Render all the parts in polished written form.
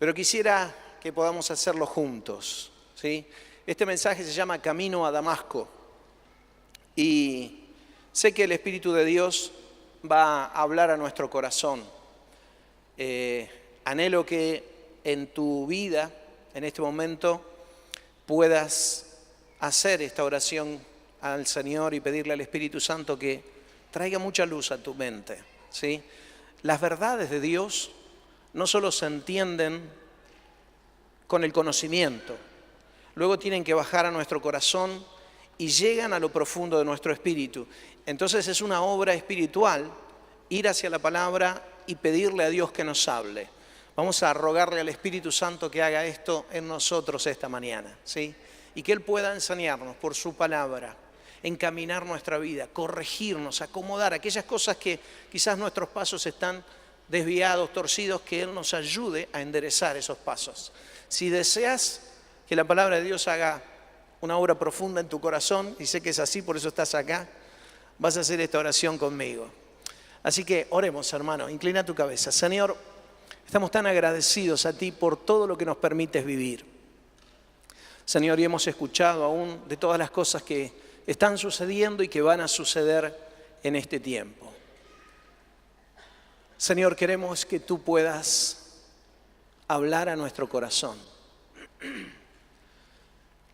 pero quisiera que podamos hacerlo juntos, ¿sí? Este mensaje se llama Camino a Damasco y sé que el Espíritu de Dios va a hablar a nuestro corazón. Anhelo que en tu vida, en este momento, puedas hacer esta oración al Señor y pedirle al Espíritu Santo que traiga mucha luz a tu mente, ¿sí? Las verdades de Dios no solo se entienden con el conocimiento, luego tienen que bajar a nuestro corazón y llegan a lo profundo de nuestro espíritu. Entonces es una obra espiritual ir hacia la palabra y pedirle a Dios que nos hable. Vamos a rogarle al Espíritu Santo que haga esto en nosotros esta mañana, ¿sí? Y que Él pueda enseñarnos por su palabra, encaminar nuestra vida, corregirnos, acomodar aquellas cosas que quizás nuestros pasos están desviados, torcidos, que Él nos ayude a enderezar esos pasos. Si deseas que la palabra de Dios haga una obra profunda en tu corazón, y sé que es así, por eso estás acá, vas a hacer esta oración conmigo. Así que oremos, hermano, inclina tu cabeza. Señor, estamos tan agradecidos a ti por todo lo que nos permites vivir. Señor, y hemos escuchado aún de todas las cosas que están sucediendo y que van a suceder en este tiempo. Señor, queremos que tú puedas hablar a nuestro corazón,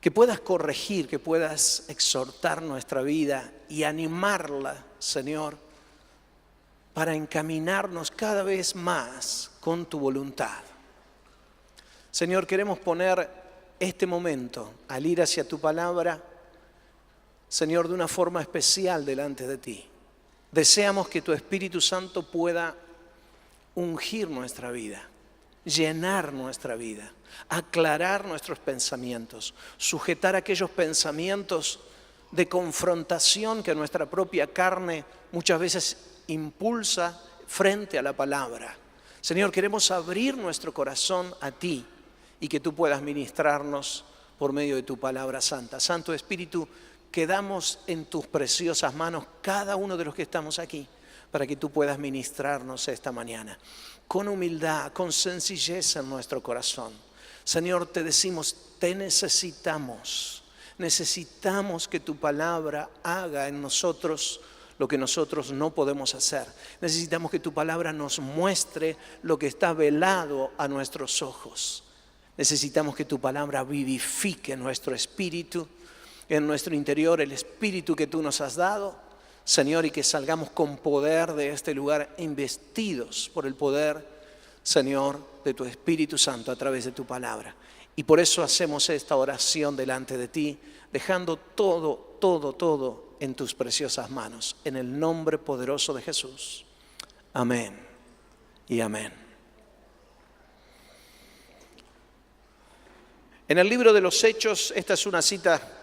que puedas corregir, que puedas exhortar nuestra vida y animarla, Señor, para encaminarnos cada vez más con tu voluntad. Señor, queremos poner este momento al ir hacia tu palabra, Señor, de una forma especial delante de ti. Deseamos que tu Espíritu Santo pueda ungir nuestra vida, llenar nuestra vida, aclarar nuestros pensamientos, sujetar aquellos pensamientos de confrontación que nuestra propia carne muchas veces impulsa frente a la palabra. Señor, queremos abrir nuestro corazón a ti y que tú puedas ministrarnos por medio de tu palabra santa. Santo Espíritu, quedamos en tus preciosas manos cada uno de los que estamos aquí para que tú puedas ministrarnos esta mañana. Con humildad, con sencillez en nuestro corazón. Señor, te decimos, te necesitamos. Necesitamos que tu palabra haga en nosotros lo que nosotros no podemos hacer. Necesitamos que tu palabra nos muestre lo que está velado a nuestros ojos. Necesitamos que tu palabra vivifique nuestro espíritu, en nuestro interior, el espíritu que tú nos has dado, Señor, y que salgamos con poder de este lugar, investidos por el poder, Señor, de tu Espíritu Santo a través de tu palabra. Y por eso hacemos esta oración delante de ti, dejando todo en tus preciosas manos, en el nombre poderoso de Jesús. Amén y amén. En el libro de los Hechos, esta es una cita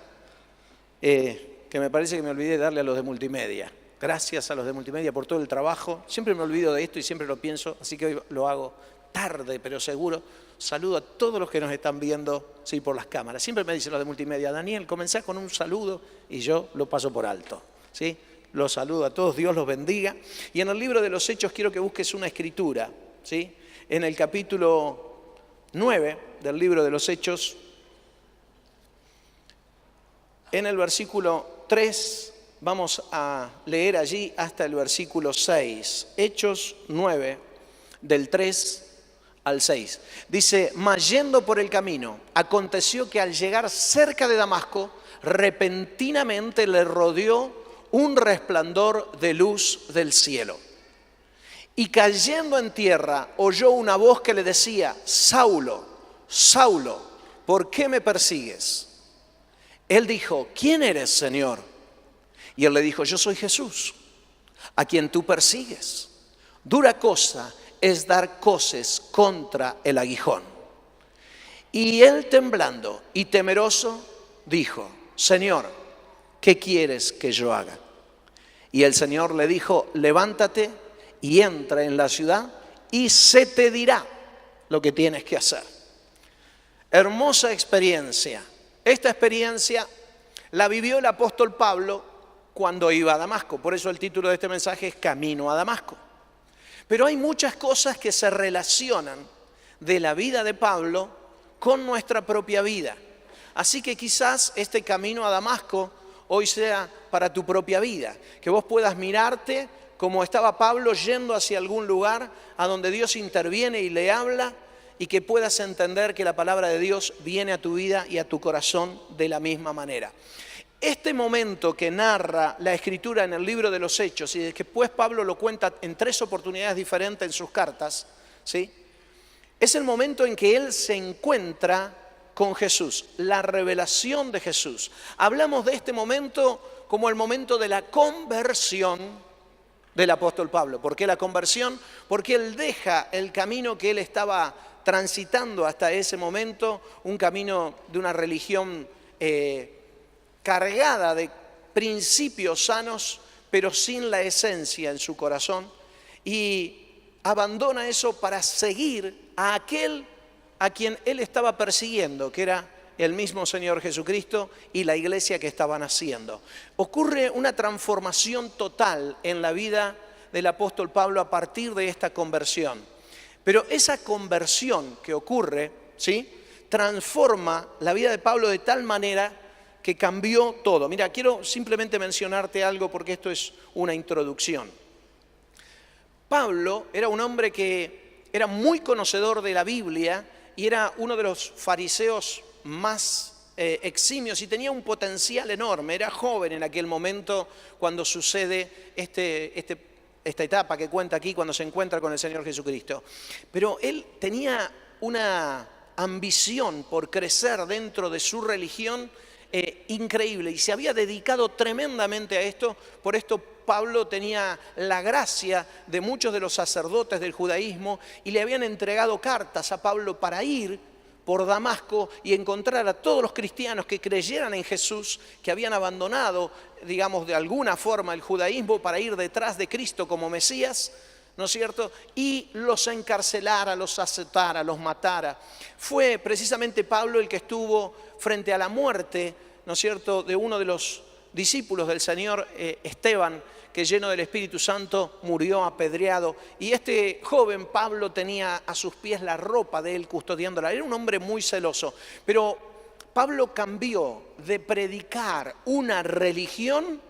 que me parece que me olvidé de darle a los de multimedia. Gracias a los de multimedia por todo el trabajo. Siempre me olvido de esto y siempre lo pienso, así que hoy lo hago tarde, pero seguro. Saludo a todos los que nos están viendo, sí, por las cámaras. Siempre me dicen los de multimedia, Daniel, comencé con un saludo y yo lo paso por alto, ¿sí? Los saludo a todos, Dios los bendiga. Y en el libro de los Hechos quiero que busques una escritura, ¿sí? En el capítulo 9 del libro de los Hechos, en el versículo 3, vamos a leer allí hasta el versículo 6. Hechos 9, del 3 al 6. Dice, mas yendo por el camino, aconteció que al llegar cerca de Damasco, repentinamente le rodeó un resplandor de luz del cielo. Y cayendo en tierra, oyó una voz que le decía, Saulo, Saulo, ¿por qué me persigues? Él dijo, ¿quién eres, Señor? Y él le dijo, yo soy Jesús, a quien tú persigues. Dura cosa es dar coces contra el aguijón. Y él temblando y temeroso dijo, Señor, ¿qué quieres que yo haga? Y el Señor le dijo, levántate y entra en la ciudad y se te dirá lo que tienes que hacer. Hermosa experiencia. Esta experiencia la vivió el apóstol Pablo cuando iba a Damasco. Por eso el título de este mensaje es Camino a Damasco. Pero hay muchas cosas que se relacionan de la vida de Pablo con nuestra propia vida. Así que quizás este camino a Damasco hoy sea para tu propia vida, que vos puedas mirarte como estaba Pablo yendo hacia algún lugar a donde Dios interviene y le habla, y que puedas entender que la palabra de Dios viene a tu vida y a tu corazón de la misma manera. Este momento que narra la Escritura en el libro de los Hechos, y después Pablo lo cuenta en 3 oportunidades diferentes en sus cartas, ¿sí?, es el momento en que él se encuentra con Jesús, la revelación de Jesús. Hablamos de este momento como el momento de la conversión del apóstol Pablo. ¿Por qué la conversión? Porque él deja el camino que él estaba transitando hasta ese momento, un camino de una religión cargada de principios sanos, pero sin la esencia en su corazón, y abandona eso para seguir a aquel a quien él estaba persiguiendo, que era el mismo Señor Jesucristo y la iglesia que estaban haciendo. Ocurre una transformación total en la vida del apóstol Pablo a partir de esta conversión. Pero esa conversión que ocurre, ¿sí?, transforma la vida de Pablo de tal manera que cambió todo. Mira, quiero simplemente mencionarte algo porque esto es una introducción. Pablo era un hombre que era muy conocedor de la Biblia y era uno de los fariseos más eximios y tenía un potencial enorme. Era joven en aquel momento cuando sucede esta etapa que cuenta aquí, cuando se encuentra con el Señor Jesucristo. Pero él tenía una ambición por crecer dentro de su religión increíble, y se había dedicado tremendamente a esto. Por esto Pablo tenía la gracia de muchos de los sacerdotes del judaísmo, y le habían entregado cartas a Pablo para ir por Damasco y encontrar a todos los cristianos que creyeran en Jesús, que habían abandonado, digamos, de alguna forma el judaísmo para ir detrás de Cristo como Mesías, ¿no es cierto?, y los encarcelara, los azotara, los matara. Fue precisamente Pablo el que estuvo frente a la muerte, ¿no es cierto?, de uno de los discípulos del Señor, Esteban, que lleno del Espíritu Santo murió apedreado. Y este joven Pablo tenía a sus pies la ropa de él custodiándola. Era un hombre muy celoso. Pero Pablo cambió de predicar una religión,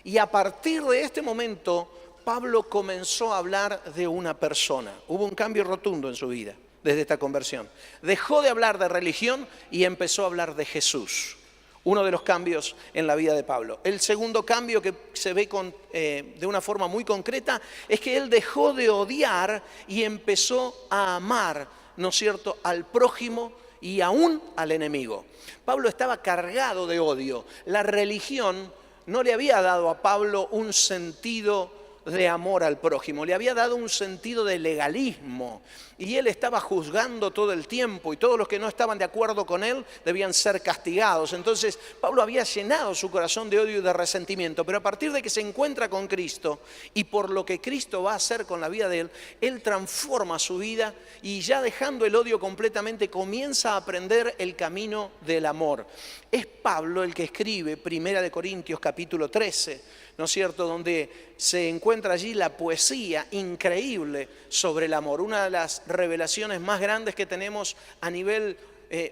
y a partir de este momento Pablo comenzó a hablar de una persona. Hubo un cambio rotundo en su vida desde esta conversión. Dejó de hablar de religión y empezó a hablar de Jesús. Uno de los cambios en la vida de Pablo. El segundo cambio que se ve de una forma muy concreta es que él dejó de odiar y empezó a amar, ¿no es cierto?, al prójimo y aún al enemigo. Pablo estaba cargado de odio. La religión no le había dado a Pablo un sentido de amor al prójimo, le había dado un sentido de legalismo, y él estaba juzgando todo el tiempo, y todos los que no estaban de acuerdo con él debían ser castigados. Entonces Pablo había llenado su corazón de odio y de resentimiento, pero a partir de que se encuentra con Cristo y por lo que Cristo va a hacer con la vida de él, él transforma su vida, y ya dejando el odio completamente comienza a aprender el camino del amor. Es Pablo el que escribe 1 Corintios capítulo 13, ¿no es cierto?, donde se encuentra allí la poesía increíble sobre el amor, una de las revelaciones más grandes que tenemos a nivel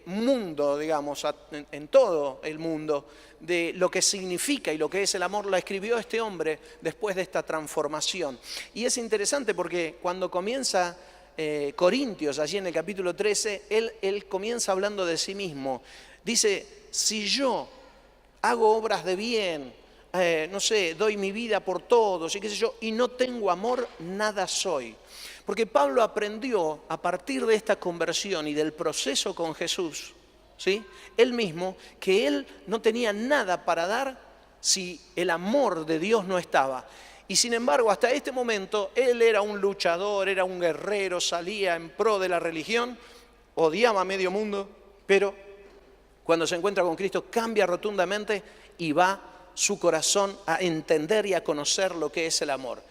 mundo, digamos, en todo el mundo, de lo que significa y lo que es el amor. La escribió este hombre después de esta transformación. Y es interesante porque cuando comienza Corintios, allí en el capítulo 13, él comienza hablando de sí mismo. Dice, si yo hago obras de bien, no sé, doy mi vida por todos y qué sé yo, y no tengo amor, nada soy. Porque Pablo aprendió a partir de esta conversión y del proceso con Jesús, ¿sí?, él mismo, que él no tenía nada para dar si el amor de Dios no estaba. Y sin embargo, hasta este momento, él era un luchador, era un guerrero, salía en pro de la religión, odiaba a medio mundo, pero cuando se encuentra con Cristo cambia rotundamente y va su corazón a entender y a conocer lo que es el amor.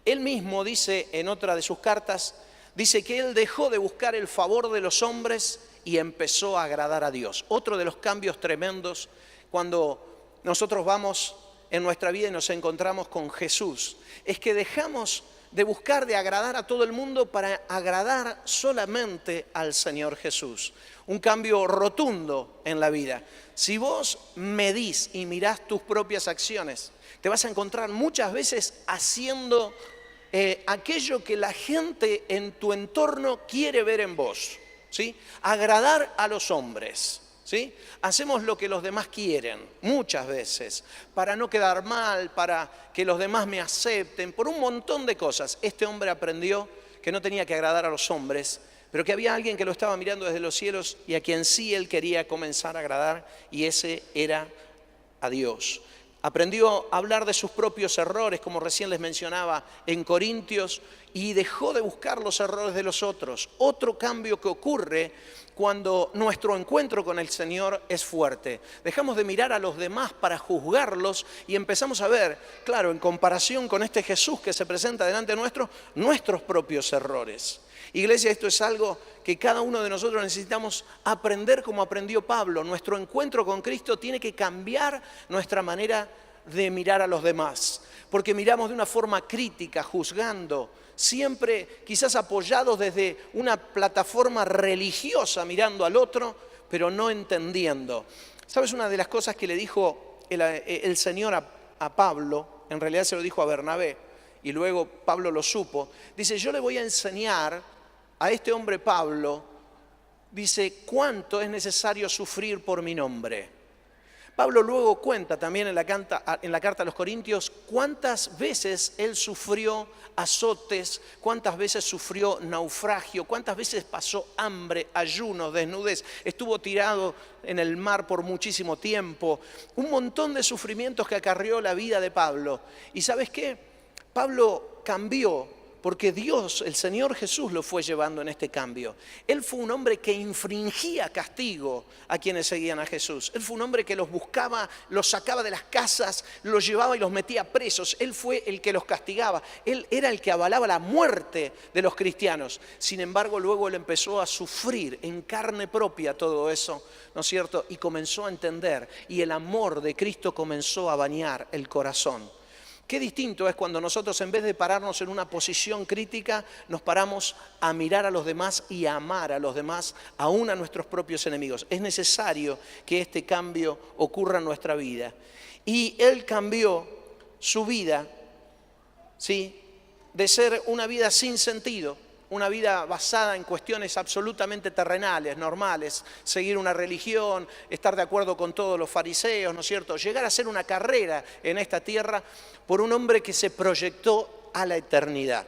Él mismo dice en otra de sus cartas, dice que él dejó de buscar el favor de los hombres y empezó a agradar a Dios. Otro de los cambios tremendos cuando nosotros vamos en nuestra vida y nos encontramos con Jesús, es que dejamos de buscar de agradar a todo el mundo para agradar solamente al Señor Jesús. Un cambio rotundo en la vida. Si vos medís y mirás tus propias acciones, te vas a encontrar muchas veces haciendo aquello que la gente en tu entorno quiere ver en vos, ¿sí? Agradar a los hombres, ¿sí? Hacemos lo que los demás quieren, muchas veces, para no quedar mal, para que los demás me acepten, por un montón de cosas. Este hombre aprendió que no tenía que agradar a los hombres, pero que había alguien que lo estaba mirando desde los cielos y a quien sí él quería comenzar a agradar, y ese era a Dios. Aprendió a hablar de sus propios errores, como recién les mencionaba en Corintios, y dejó de buscar los errores de los otros. Otro cambio que ocurre cuando nuestro encuentro con el Señor es fuerte. Dejamos de mirar a los demás para juzgarlos y empezamos a ver, claro, en comparación con este Jesús que se presenta delante nuestro, nuestros propios errores. Iglesia, esto es algo que cada uno de nosotros necesitamos aprender como aprendió Pablo. Nuestro encuentro con Cristo tiene que cambiar nuestra manera de mirar a los demás, porque miramos de una forma crítica, juzgando, siempre quizás apoyados desde una plataforma religiosa, mirando al otro, pero no entendiendo. ¿Sabes una de las cosas que le dijo el Señor a Pablo? En realidad se lo dijo a Bernabé, y luego Pablo lo supo. Dice, yo le voy a enseñar a este hombre Pablo, dice, cuánto es necesario sufrir por mi nombre. Pablo luego cuenta también en la carta a los Corintios cuántas veces él sufrió azotes, cuántas veces sufrió naufragio, cuántas veces pasó hambre, ayunos, desnudez, estuvo tirado en el mar por muchísimo tiempo, un montón de sufrimientos que acarreó la vida de Pablo. ¿Y sabes qué? Pablo cambió porque Dios, el Señor Jesús, lo fue llevando en este cambio. Él fue un hombre que infringía castigo a quienes seguían a Jesús. Él fue un hombre que los buscaba, los sacaba de las casas, los llevaba y los metía presos. Él fue el que los castigaba. Él era el que avalaba la muerte de los cristianos. Sin embargo, luego él empezó a sufrir en carne propia todo eso, ¿no es cierto? Y comenzó a entender. Y el amor de Cristo comenzó a bañar el corazón. Qué distinto es cuando nosotros, en vez de pararnos en una posición crítica, nos paramos a mirar a los demás y a amar a los demás, aún a nuestros propios enemigos. Es necesario que este cambio ocurra en nuestra vida. Y él cambió su vida, ¿sí?, de ser una vida sin sentido, una vida basada en cuestiones absolutamente terrenales, normales, seguir una religión, estar de acuerdo con todos los fariseos, ¿no es cierto? Llegar a hacer una carrera en esta tierra por un hombre que se proyectó a la eternidad,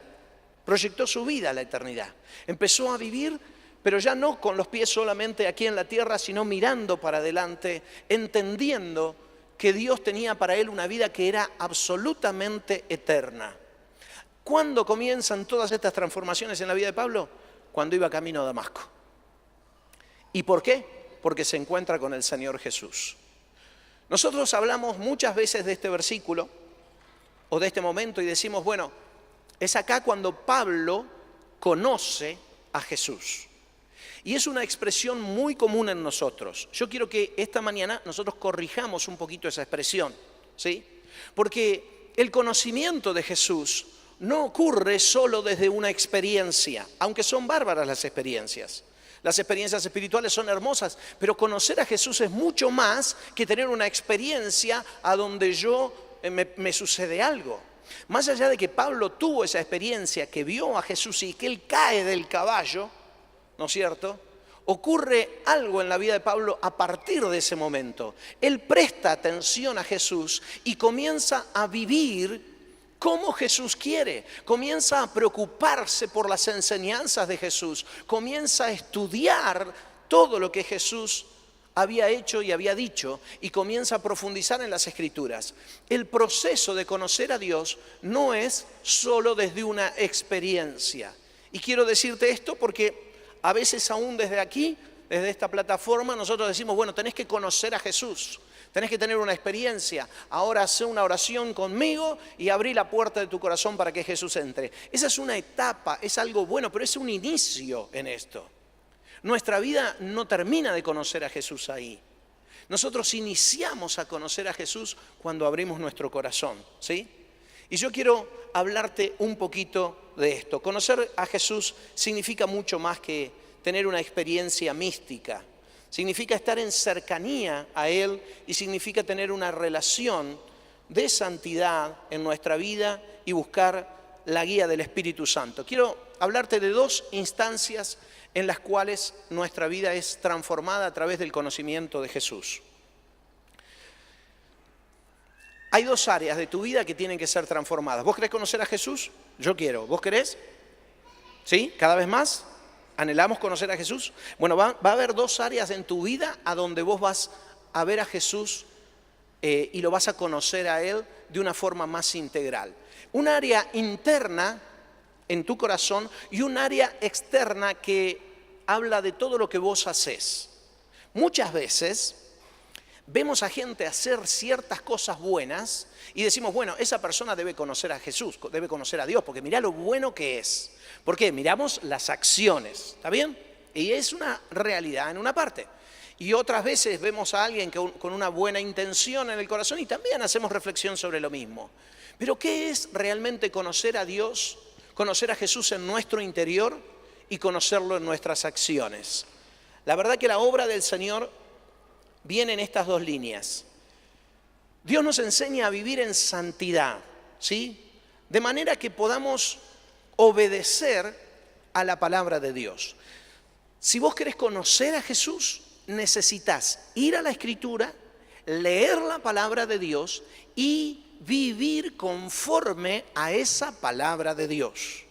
proyectó su vida a la eternidad. Empezó a vivir, pero ya no con los pies solamente aquí en la tierra, sino mirando para adelante, entendiendo que Dios tenía para él una vida que era absolutamente eterna. ¿Cuándo comienzan todas estas transformaciones en la vida de Pablo? Cuando iba camino a Damasco. ¿Y por qué? Porque se encuentra con el Señor Jesús. Nosotros hablamos muchas veces de este versículo o de este momento y decimos, bueno, es acá cuando Pablo conoce a Jesús. Y es una expresión muy común en nosotros. Yo quiero que esta mañana nosotros corrijamos un poquito esa expresión, ¿sí? Porque el conocimiento de Jesús no ocurre solo desde una experiencia, aunque son bárbaras las experiencias. Las experiencias espirituales son hermosas, pero conocer a Jesús es mucho más que tener una experiencia a donde me sucede algo. Más allá de que Pablo tuvo esa experiencia, que vio a Jesús y que él cae del caballo, ¿no es cierto?, ocurre algo en la vida de Pablo a partir de ese momento. Él presta atención a Jesús y comienza a vivir como Jesús quiere, comienza a preocuparse por las enseñanzas de Jesús, comienza a estudiar todo lo que Jesús había hecho y había dicho y comienza a profundizar en las Escrituras. El proceso de conocer a Dios no es solo desde una experiencia. Y quiero decirte esto porque a veces aún desde aquí, desde esta plataforma, nosotros decimos, bueno, tenés que conocer a Jesús. Tenés que tener una experiencia. Ahora haz una oración conmigo y abrí la puerta de tu corazón para que Jesús entre. Esa es una etapa, es algo bueno, pero es un inicio en esto. Nuestra vida no termina de conocer a Jesús ahí. Nosotros iniciamos a conocer a Jesús cuando abrimos nuestro corazón, ¿sí? Y yo quiero hablarte un poquito de esto. Conocer a Jesús significa mucho más que tener una experiencia mística. Significa estar en cercanía a Él y significa tener una relación de santidad en nuestra vida y buscar la guía del Espíritu Santo. Quiero hablarte de dos instancias en las cuales nuestra vida es transformada a través del conocimiento de Jesús. Hay dos áreas de tu vida que tienen que ser transformadas. ¿Vos querés conocer a Jesús? Yo quiero. ¿Vos querés? ¿Sí? ¿Cada vez más? ¿Anhelamos conocer a Jesús? Bueno, va a haber dos áreas en tu vida a donde vos vas a ver a Jesús y lo vas a conocer a Él de una forma más integral. Un área interna en tu corazón y un área externa que habla de todo lo que vos hacés. Muchas veces vemos a gente hacer ciertas cosas buenas y decimos, bueno, esa persona debe conocer a Jesús, debe conocer a Dios, porque mirá lo bueno que es. ¿Por qué? Miramos las acciones, ¿está bien? Y es una realidad en una parte. Y otras veces vemos a alguien con una buena intención en el corazón y también hacemos reflexión sobre lo mismo. Pero ¿qué es realmente conocer a Dios, conocer a Jesús en nuestro interior y conocerlo en nuestras acciones? La verdad que la obra del Señor viene en estas dos líneas. Dios nos enseña a vivir en santidad, ¿sí? De manera que podamos obedecer a la palabra de Dios. Si vos querés conocer a Jesús, necesitas ir a la Escritura, leer la palabra de Dios y vivir conforme a esa palabra de Dios.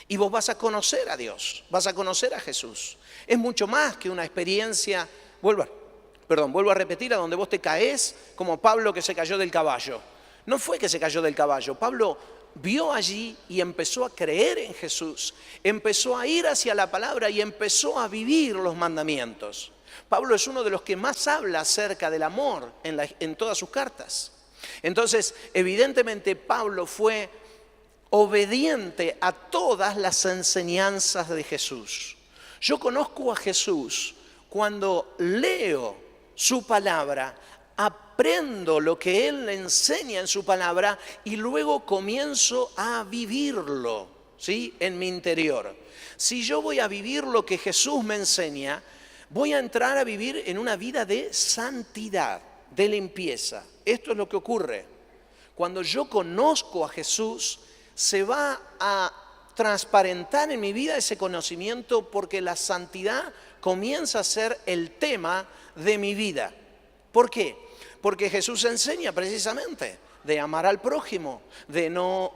Y vos vas a conocer a Dios, vas a conocer a Jesús. Es mucho más que una experiencia, vuelvo a repetir, a donde vos te caes como Pablo que se cayó del caballo. No fue que se cayó del caballo, Pablo vio allí y empezó a creer en Jesús, empezó a ir hacia la palabra y empezó a vivir los mandamientos. Pablo es uno de los que más habla acerca del amor en todas sus cartas. Entonces, evidentemente Pablo fue obediente a todas las enseñanzas de Jesús. Yo conozco a Jesús cuando leo su palabra, aprendo lo que Él enseña en su palabra y luego comienzo a vivirlo, ¿sí? En mi interior. Si yo voy a vivir lo que Jesús me enseña, voy a entrar a vivir en una vida de santidad, de limpieza. Esto es lo que ocurre. Cuando yo conozco a Jesús, se va a transparentar en mi vida ese conocimiento porque la santidad comienza a ser el tema de mi vida. ¿Por qué? Porque Jesús enseña precisamente de amar al prójimo, de no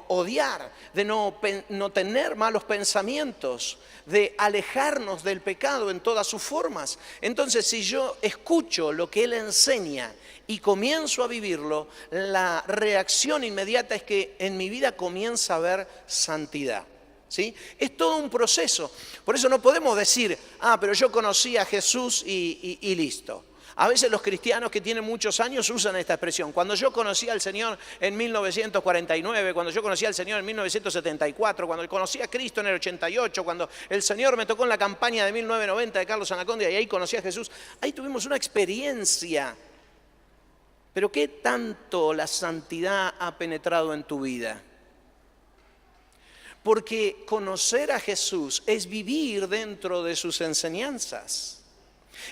odiar, de no tener malos pensamientos, de alejarnos del pecado en todas sus formas. Entonces, si yo escucho lo que Él enseña y comienzo a vivirlo, la reacción inmediata es que en mi vida comienza a haber santidad. ¿Sí? Es todo un proceso. Por eso no podemos decir, pero yo conocí a Jesús y listo. A veces los cristianos que tienen muchos años usan esta expresión. Cuando yo conocí al Señor en 1949, cuando yo conocí al Señor en 1974, cuando conocí a Cristo en el 88, cuando el Señor me tocó en la campaña de 1990 de Carlos Anacondia y ahí conocí a Jesús, ahí tuvimos una experiencia. Pero ¿qué tanto la santidad ha penetrado en tu vida? Porque conocer a Jesús es vivir dentro de sus enseñanzas.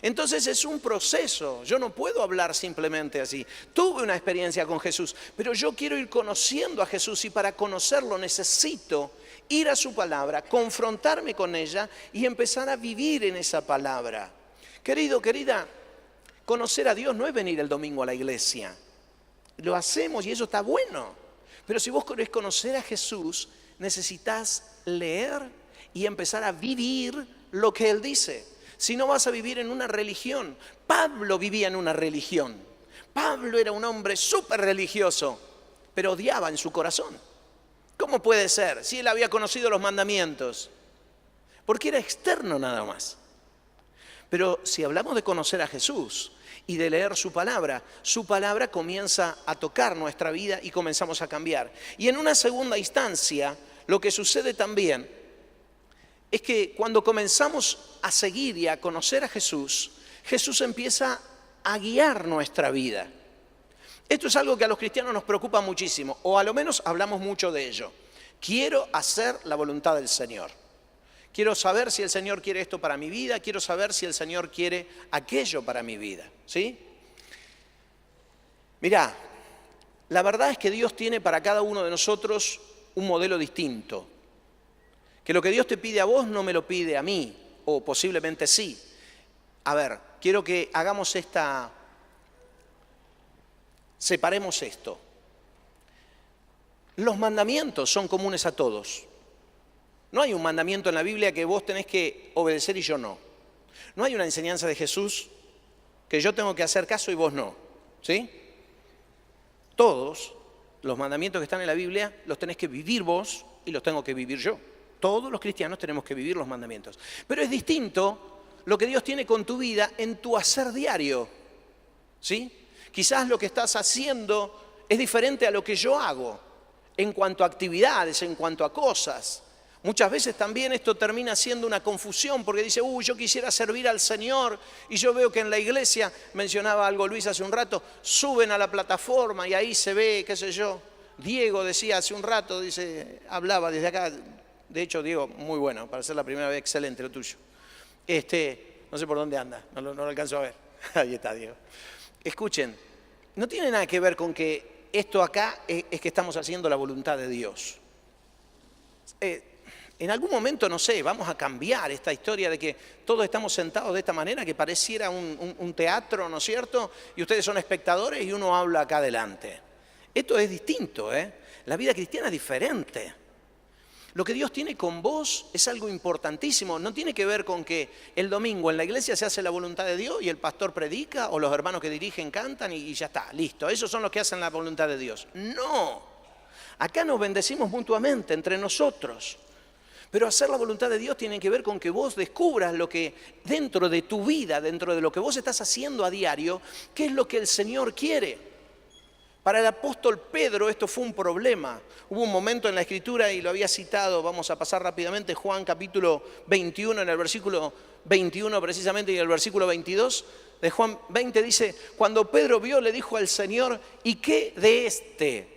Entonces es un proceso, yo no puedo hablar simplemente así. Tuve una experiencia con Jesús, pero yo quiero ir conociendo a Jesús y para conocerlo necesito ir a su palabra, confrontarme con ella y empezar a vivir en esa palabra. Querido, querida, conocer a Dios no es venir el domingo a la iglesia. Lo hacemos y eso está bueno. Pero si vos querés conocer a Jesús, necesitas leer y empezar a vivir lo que Él dice. Si no vas a vivir en una religión. Pablo vivía en una religión. Pablo era un hombre súper religioso, pero odiaba en su corazón. ¿Cómo puede ser? Si él había conocido los mandamientos. Porque era externo nada más. Pero si hablamos de conocer a Jesús y de leer su palabra comienza a tocar nuestra vida y comenzamos a cambiar. Y en una segunda instancia, lo que sucede también es que cuando comenzamos a seguir y a conocer a Jesús, Jesús empieza a guiar nuestra vida. Esto es algo que a los cristianos nos preocupa muchísimo, o a lo menos hablamos mucho de ello. Quiero hacer la voluntad del Señor. Quiero saber si el Señor quiere esto para mi vida, quiero saber si el Señor quiere aquello para mi vida, ¿sí? Mirá, la verdad es que Dios tiene para cada uno de nosotros un modelo distinto. Que lo que Dios te pide a vos no me lo pide a mí, o posiblemente sí. A ver, quiero que hagamos separemos esto. Los mandamientos son comunes a todos. No hay un mandamiento en la Biblia que vos tenés que obedecer y yo no. No hay una enseñanza de Jesús que yo tengo que hacer caso y vos no. ¿Sí? Todos los mandamientos que están en la Biblia los tenés que vivir vos y los tengo que vivir yo. Todos los cristianos tenemos que vivir los mandamientos. Pero es distinto lo que Dios tiene con tu vida en tu hacer diario. ¿Sí? Quizás lo que estás haciendo es diferente a lo que yo hago en cuanto a actividades, en cuanto a cosas. Muchas veces también esto termina siendo una confusión porque dice, yo quisiera servir al Señor y yo veo que en la iglesia, mencionaba algo Luis hace un rato, suben a la plataforma y ahí se ve, qué sé yo. Diego decía hace un rato, hablaba desde acá, de hecho Diego, muy bueno, para ser la primera vez, excelente lo tuyo. No sé por dónde anda, no lo alcanzo a ver. Ahí está Diego. Escuchen, no tiene nada que ver con que esto acá es que estamos haciendo la voluntad de Dios. En algún momento, no sé, vamos a cambiar esta historia de que todos estamos sentados de esta manera, que pareciera un teatro, ¿no es cierto? Y ustedes son espectadores y uno habla acá adelante. Esto es distinto, ¿eh? La vida cristiana es diferente. Lo que Dios tiene con vos es algo importantísimo. No tiene que ver con que el domingo en la iglesia se hace la voluntad de Dios y el pastor predica o los hermanos que dirigen cantan y ya está, listo. Esos son los que hacen la voluntad de Dios. No. Acá nos bendecimos mutuamente entre nosotros. Pero hacer la voluntad de Dios tiene que ver con que vos descubras lo que dentro de tu vida, dentro de lo que vos estás haciendo a diario, qué es lo que el Señor quiere. Para el apóstol Pedro esto fue un problema. Hubo un momento en la Escritura, y lo había citado, vamos a pasar rápidamente, Juan capítulo 21, en el versículo 21 precisamente, y el versículo 22 de Juan 20 dice, cuando Pedro vio, le dijo al Señor, ¿y qué de este?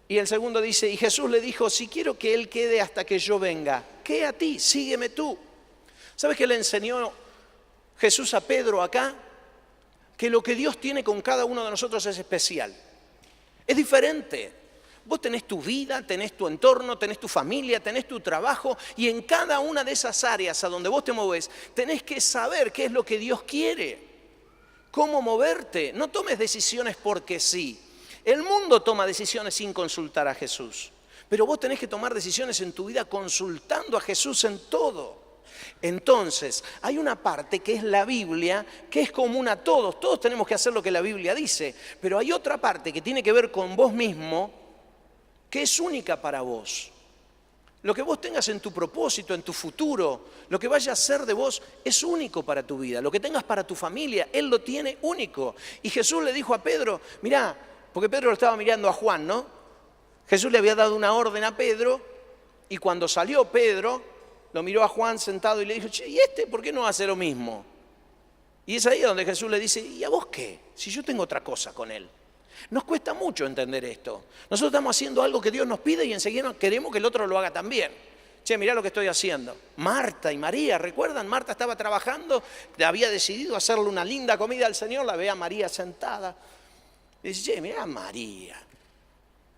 Y el segundo dice, y Jesús le dijo, si quiero que él quede hasta que yo venga, ¿qué a ti? Sígueme tú. ¿Sabes qué le enseñó Jesús a Pedro acá? Que lo que Dios tiene con cada uno de nosotros es especial. Es diferente. Vos tenés tu vida, tenés tu entorno, tenés tu familia, tenés tu trabajo y en cada una de esas áreas a donde vos te movés tenés que saber qué es lo que Dios quiere, cómo moverte. No tomes decisiones porque sí. El mundo toma decisiones sin consultar a Jesús, pero vos tenés que tomar decisiones en tu vida consultando a Jesús en todo. Entonces, hay una parte que es la Biblia, que es común a todos. Todos tenemos que hacer lo que la Biblia dice. Pero hay otra parte que tiene que ver con vos mismo, que es única para vos. Lo que vos tengas en tu propósito, en tu futuro, lo que vaya a ser de vos, es único para tu vida. Lo que tengas para tu familia, Él lo tiene único. Y Jesús le dijo a Pedro, mirá, porque Pedro lo estaba mirando a Juan, ¿no? Jesús le había dado una orden a Pedro, y cuando salió Pedro, lo miró a Juan sentado y le dijo, che, ¿y este por qué no hace lo mismo? Y es ahí donde Jesús le dice, ¿y a vos qué? Si yo tengo otra cosa con él. Nos cuesta mucho entender esto. Nosotros estamos haciendo algo que Dios nos pide y enseguida queremos que el otro lo haga también. Che, mirá lo que estoy haciendo. Marta y María, ¿recuerdan? Marta estaba trabajando, había decidido hacerle una linda comida al Señor, la ve a María sentada. Y dice, che, mirá a María.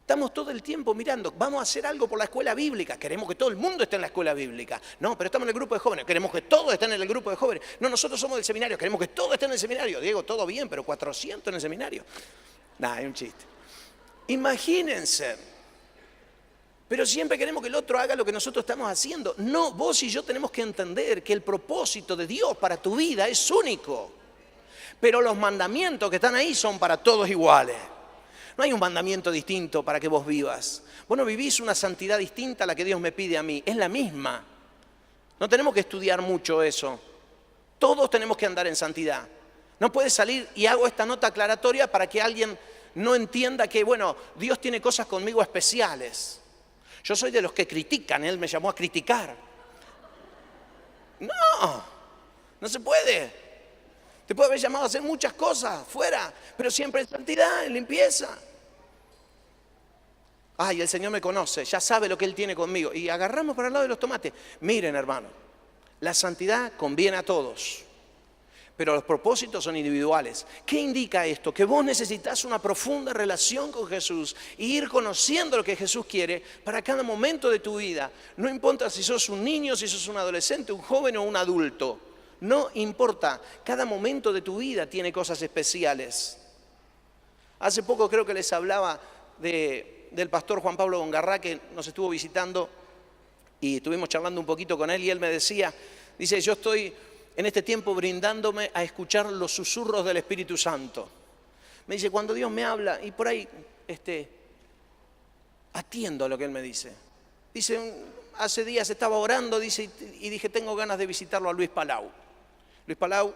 Estamos todo el tiempo mirando, vamos a hacer algo por la escuela bíblica, queremos que todo el mundo esté en la escuela bíblica. No, pero estamos en el grupo de jóvenes, queremos que todos estén en el grupo de jóvenes. No, nosotros somos del seminario, queremos que todos estén en el seminario. Diego, todo bien, pero 400 en el seminario. Nah, es un chiste. Imagínense. Pero siempre queremos que el otro haga lo que nosotros estamos haciendo. No, vos y yo tenemos que entender que el propósito de Dios para tu vida es único. Pero los mandamientos que están ahí son para todos iguales. No hay un mandamiento distinto para que vos vivas. Vos no vivís una santidad distinta a la que Dios me pide a mí. Es la misma. No tenemos que estudiar mucho eso. Todos tenemos que andar en santidad. No puedes salir y hago esta nota aclaratoria para que alguien no entienda que, bueno, Dios tiene cosas conmigo especiales. Yo soy de los que critican. Él me llamó a criticar. No se puede. Te puede haber llamado a hacer muchas cosas fuera, pero siempre en santidad, en limpieza. Ay, el Señor me conoce, ya sabe lo que Él tiene conmigo. Y agarramos para el lado de los tomates. Miren, hermano, la santidad conviene a todos, pero los propósitos son individuales. ¿Qué indica esto? Que vos necesitas una profunda relación con Jesús e ir conociendo lo que Jesús quiere para cada momento de tu vida. No importa si sos un niño, si sos un adolescente, un joven o un adulto. No importa, cada momento de tu vida tiene cosas especiales. Hace poco creo que les hablaba del pastor Juan Pablo Gongarrá, que nos estuvo visitando y estuvimos charlando un poquito con él, y él me decía, dice, yo estoy en este tiempo brindándome a escuchar los susurros del Espíritu Santo. Me dice, cuando Dios me habla, y por ahí atiendo a lo que Él me dice. Dice, hace días estaba orando, dice, y dije, tengo ganas de visitarlo a Luis Palau. Luis Palau,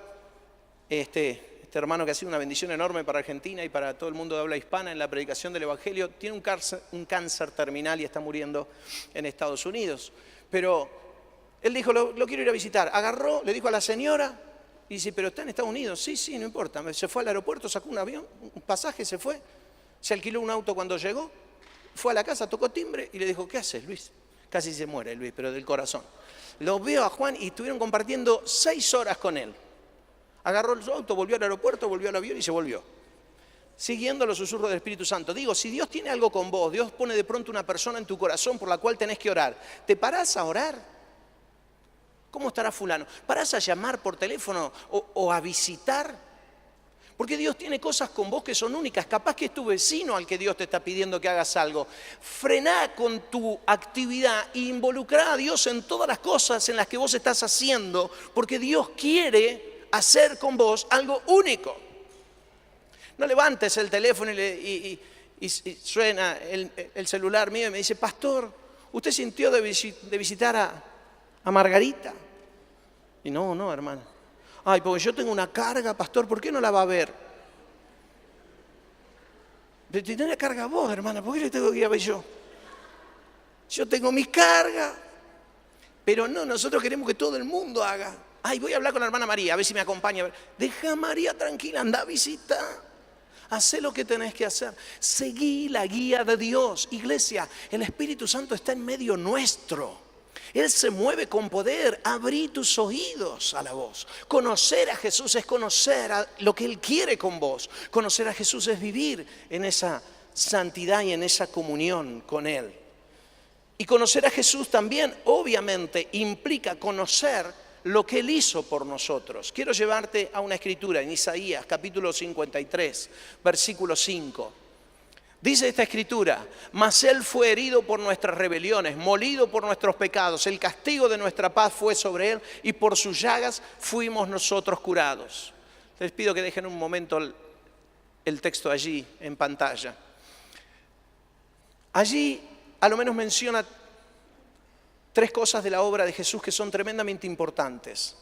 este hermano que ha sido una bendición enorme para Argentina y para todo el mundo de habla hispana en la predicación del Evangelio, tiene un cáncer terminal y está muriendo en Estados Unidos. Pero él dijo, lo quiero ir a visitar. Agarró, le dijo a la señora, y dice, pero está en Estados Unidos. Sí, no importa. Se fue al aeropuerto, sacó un avión, un pasaje, se fue. Se alquiló un auto cuando llegó, fue a la casa, tocó timbre y le dijo, ¿qué haces, Luis? Casi se muere Luis, pero del corazón. Lo veo a Juan y estuvieron compartiendo 6 horas con él. Agarró su auto, volvió al aeropuerto, volvió al avión y se volvió. Siguiendo los susurros del Espíritu Santo. Digo, si Dios tiene algo con vos, Dios pone de pronto una persona en tu corazón por la cual tenés que orar, ¿te parás a orar? ¿Cómo estará fulano? ¿Parás a llamar por teléfono o a visitar? Porque Dios tiene cosas con vos que son únicas. Capaz que es tu vecino al que Dios te está pidiendo que hagas algo. Frená con tu actividad e involucrá a Dios en todas las cosas en las que vos estás haciendo, porque Dios quiere hacer con vos algo único. No levantes el teléfono y suena el celular mío y me dice, pastor, ¿usted sintió de visitar a Margarita? Y no, hermano. Ay, porque yo tengo una carga, pastor, ¿por qué no la va a ver? Tenés una carga vos, hermana, ¿por qué le tengo que ir a ver yo? Yo tengo mis cargas. Pero no, nosotros queremos que todo el mundo haga. Ay, voy a hablar con la hermana María, a ver si me acompaña. Deja a María tranquila, anda a visitar. Hacé lo que tenés que hacer. Seguí la guía de Dios. Iglesia, el Espíritu Santo está en medio nuestro. Él se mueve con poder. Abrí tus oídos a la voz. Conocer a Jesús es conocer a lo que Él quiere con vos. Conocer a Jesús es vivir en esa santidad y en esa comunión con Él. Y conocer a Jesús también, obviamente, implica conocer lo que Él hizo por nosotros. Quiero llevarte a una escritura en Isaías, capítulo 53, versículo 5. Dice esta escritura, mas Él fue herido por nuestras rebeliones, molido por nuestros pecados. El castigo de nuestra paz fue sobre Él y por sus llagas fuimos nosotros curados. Les pido que dejen un momento el texto allí en pantalla. Allí a lo menos menciona 3 cosas de la obra de Jesús que son tremendamente importantes.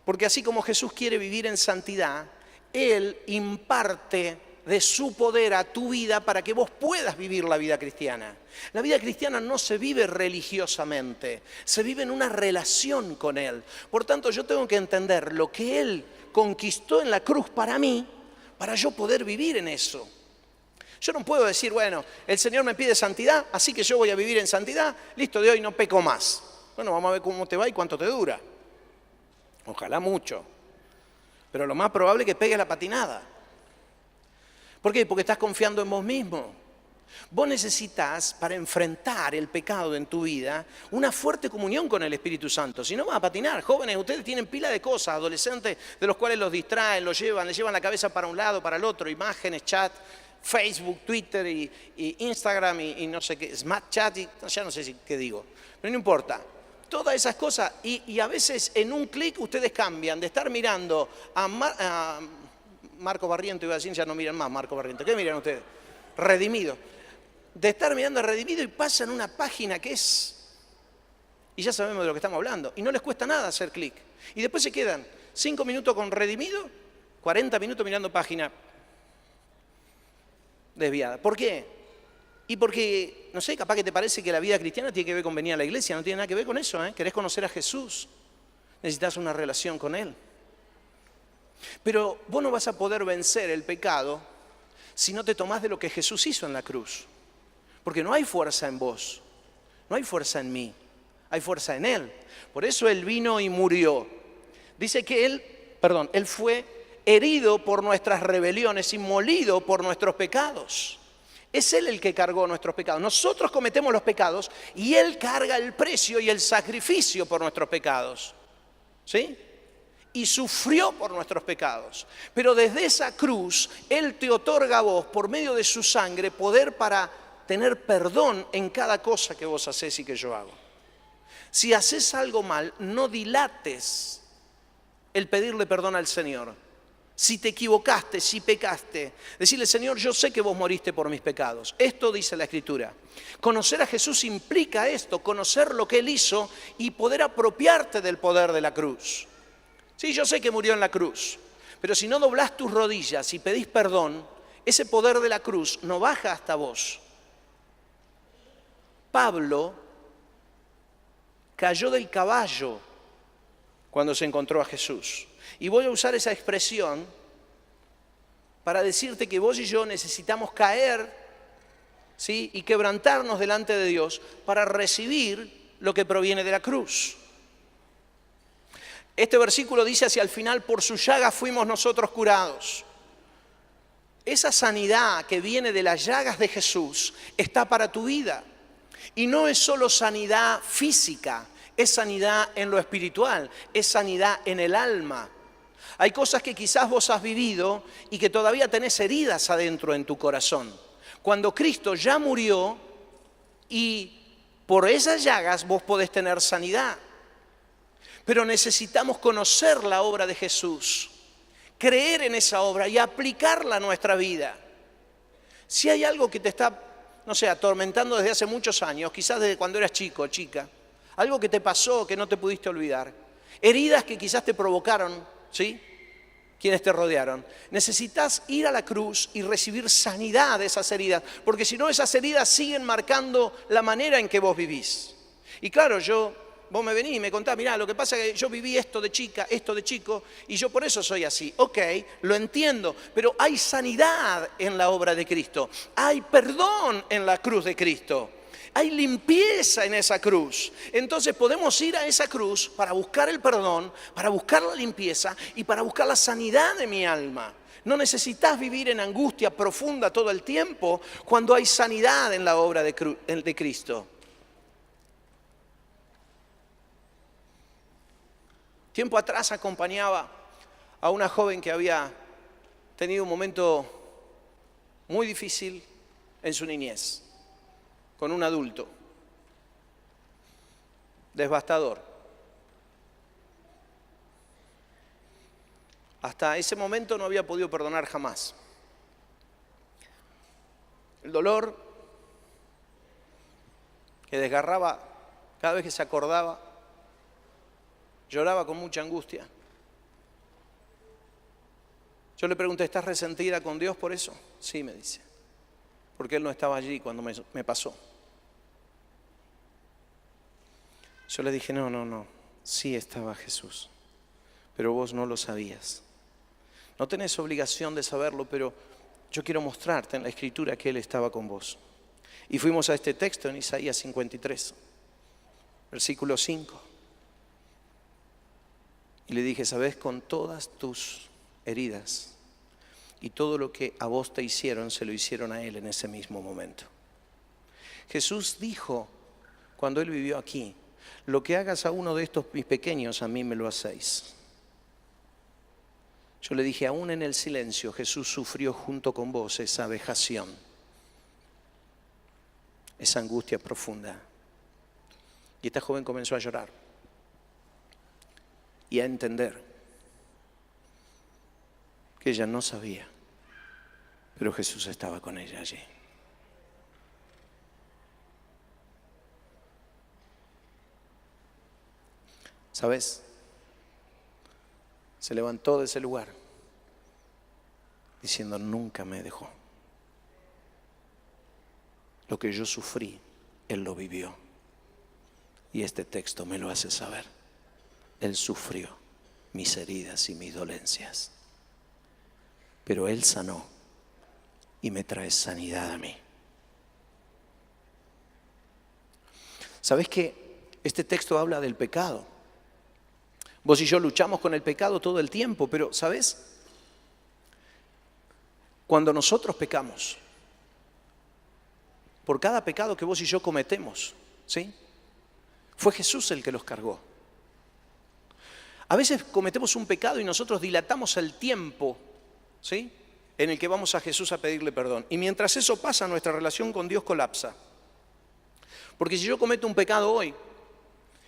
Porque así como Jesús quiere vivir en santidad, Él imparte de su poder a tu vida para que vos puedas vivir la vida cristiana. La vida cristiana no se vive religiosamente, se vive en una relación con Él. Por tanto, yo tengo que entender lo que Él conquistó en la cruz para mí, para yo poder vivir en eso. Yo no puedo decir, bueno, el Señor me pide santidad, así que yo voy a vivir en santidad, listo, de hoy no peco más. Bueno, vamos a ver cómo te va y cuánto te dura. Ojalá mucho. Pero lo más probable es que pegues la patinada. ¿Por qué? Porque estás confiando en vos mismo. Vos necesitas, para enfrentar el pecado en tu vida, una fuerte comunión con el Espíritu Santo. Si no, vas a patinar. Jóvenes, ustedes tienen pila de cosas, adolescentes de los cuales los distraen, les llevan la cabeza para un lado, para el otro, imágenes, chat, Facebook, Twitter y Instagram y no sé qué, Snapchat, ya no sé qué digo, pero no importa. Todas esas cosas y a veces en un clic ustedes cambian de estar mirando a Marco Barriento, iba a decir, ya no miran más Marco Barriento. ¿Qué miran ustedes? Redimido. De estar mirando a Redimido y pasan una página que es... Y ya sabemos de lo que estamos hablando. Y no les cuesta nada hacer clic. Y después se quedan 5 minutos con Redimido, 40 minutos mirando página desviada. ¿Por qué? Y porque, no sé, capaz que te parece que la vida cristiana tiene que ver con venir a la iglesia. No tiene nada que ver con eso, ¿eh? Querés conocer a Jesús. Necesitas una relación con Él. Pero vos no vas a poder vencer el pecado si no te tomás de lo que Jesús hizo en la cruz. Porque no hay fuerza en vos, no hay fuerza en mí, hay fuerza en Él. Por eso Él vino y murió. Dice que Él fue herido por nuestras rebeliones y molido por nuestros pecados. Es Él el que cargó nuestros pecados. Nosotros cometemos los pecados y Él carga el precio y el sacrificio por nuestros pecados. ¿Sí? Y sufrió por nuestros pecados. Pero desde esa cruz, Él te otorga a vos, por medio de su sangre, poder para tener perdón en cada cosa que vos hacés y que yo hago. Si haces algo mal, no dilates el pedirle perdón al Señor. Si te equivocaste, si pecaste, decirle: Señor, yo sé que vos moriste por mis pecados. Esto dice la Escritura. Conocer a Jesús implica esto, conocer lo que Él hizo y poder apropiarte del poder de la cruz. Sí, yo sé que murió en la cruz, pero si no doblás tus rodillas y pedís perdón, ese poder de la cruz no baja hasta vos. Pablo cayó del caballo cuando se encontró a Jesús. Y voy a usar esa expresión para decirte que vos y yo necesitamos caer, ¿sí?, y quebrantarnos delante de Dios para recibir lo que proviene de la cruz. Este versículo dice hacia el final: por su llaga fuimos nosotros curados. Esa sanidad que viene de las llagas de Jesús está para tu vida. Y no es solo sanidad física, es sanidad en lo espiritual, es sanidad en el alma. Hay cosas que quizás vos has vivido y que todavía tenés heridas adentro en tu corazón. Cuando Cristo ya murió y por esas llagas vos podés tener sanidad. Pero necesitamos conocer la obra de Jesús, creer en esa obra y aplicarla a nuestra vida. Si hay algo que te está, atormentando desde hace muchos años, quizás desde cuando eras chico o chica, algo que te pasó que no te pudiste olvidar, heridas que quizás te provocaron, ¿sí?, quienes te rodearon. Necesitas ir a la cruz y recibir sanidad de esas heridas, porque si no, esas heridas siguen marcando la manera en que vos vivís. Y claro, vos me venís y me contás: mirá, lo que pasa es que yo viví esto de chica, esto de chico, y yo por eso soy así. Ok, lo entiendo, pero hay sanidad en la obra de Cristo. Hay perdón en la cruz de Cristo. Hay limpieza en esa cruz. Entonces podemos ir a esa cruz para buscar el perdón, para buscar la limpieza y para buscar la sanidad de mi alma. No necesitas vivir en angustia profunda todo el tiempo cuando hay sanidad en la obra de Cristo. Tiempo atrás acompañaba a una joven que había tenido un momento muy difícil en su niñez, con un adulto, devastador. Hasta ese momento no había podido perdonar jamás. El dolor que desgarraba cada vez que se acordaba, lloraba con mucha angustia. Yo le pregunté: ¿estás resentida con Dios por eso? Sí, me dice, porque Él no estaba allí cuando me pasó. Yo le dije: no, sí estaba Jesús, pero vos no lo sabías. No tenés obligación de saberlo, pero yo quiero mostrarte en la Escritura que Él estaba con vos. Y fuimos a este texto en Isaías 53, versículo 5. Y le dije: ¿sabés? Con todas tus heridas y todo lo que a vos te hicieron, se lo hicieron a Él en ese mismo momento. Jesús dijo, cuando Él vivió aquí: lo que hagas a uno de estos mis pequeños, a mí me lo hacéis. Yo le dije: aún en el silencio, Jesús sufrió junto con vos esa vejación, esa angustia profunda. Y esta joven comenzó a llorar y a entender que ella no sabía, pero Jesús estaba con ella allí. ¿Sabes? Se levantó de ese lugar diciendo: nunca me dejó. Lo que yo sufrí, Él lo vivió. Y este texto me lo hace saber. Él sufrió mis heridas y mis dolencias. pero Él sanó y me trae sanidad a mí. ¿Sabés que este texto habla del pecado? Vos y yo luchamos con el pecado todo el tiempo, pero ¿sabés? Cuando nosotros pecamos, por cada pecado que vos y yo cometemos, ¿sí?, fue Jesús el que los cargó. A veces cometemos un pecado y nosotros dilatamos el tiempo, ¿sí?, en el que vamos a Jesús a pedirle perdón. Y mientras eso pasa, nuestra relación con Dios colapsa. Porque si yo cometo un pecado hoy,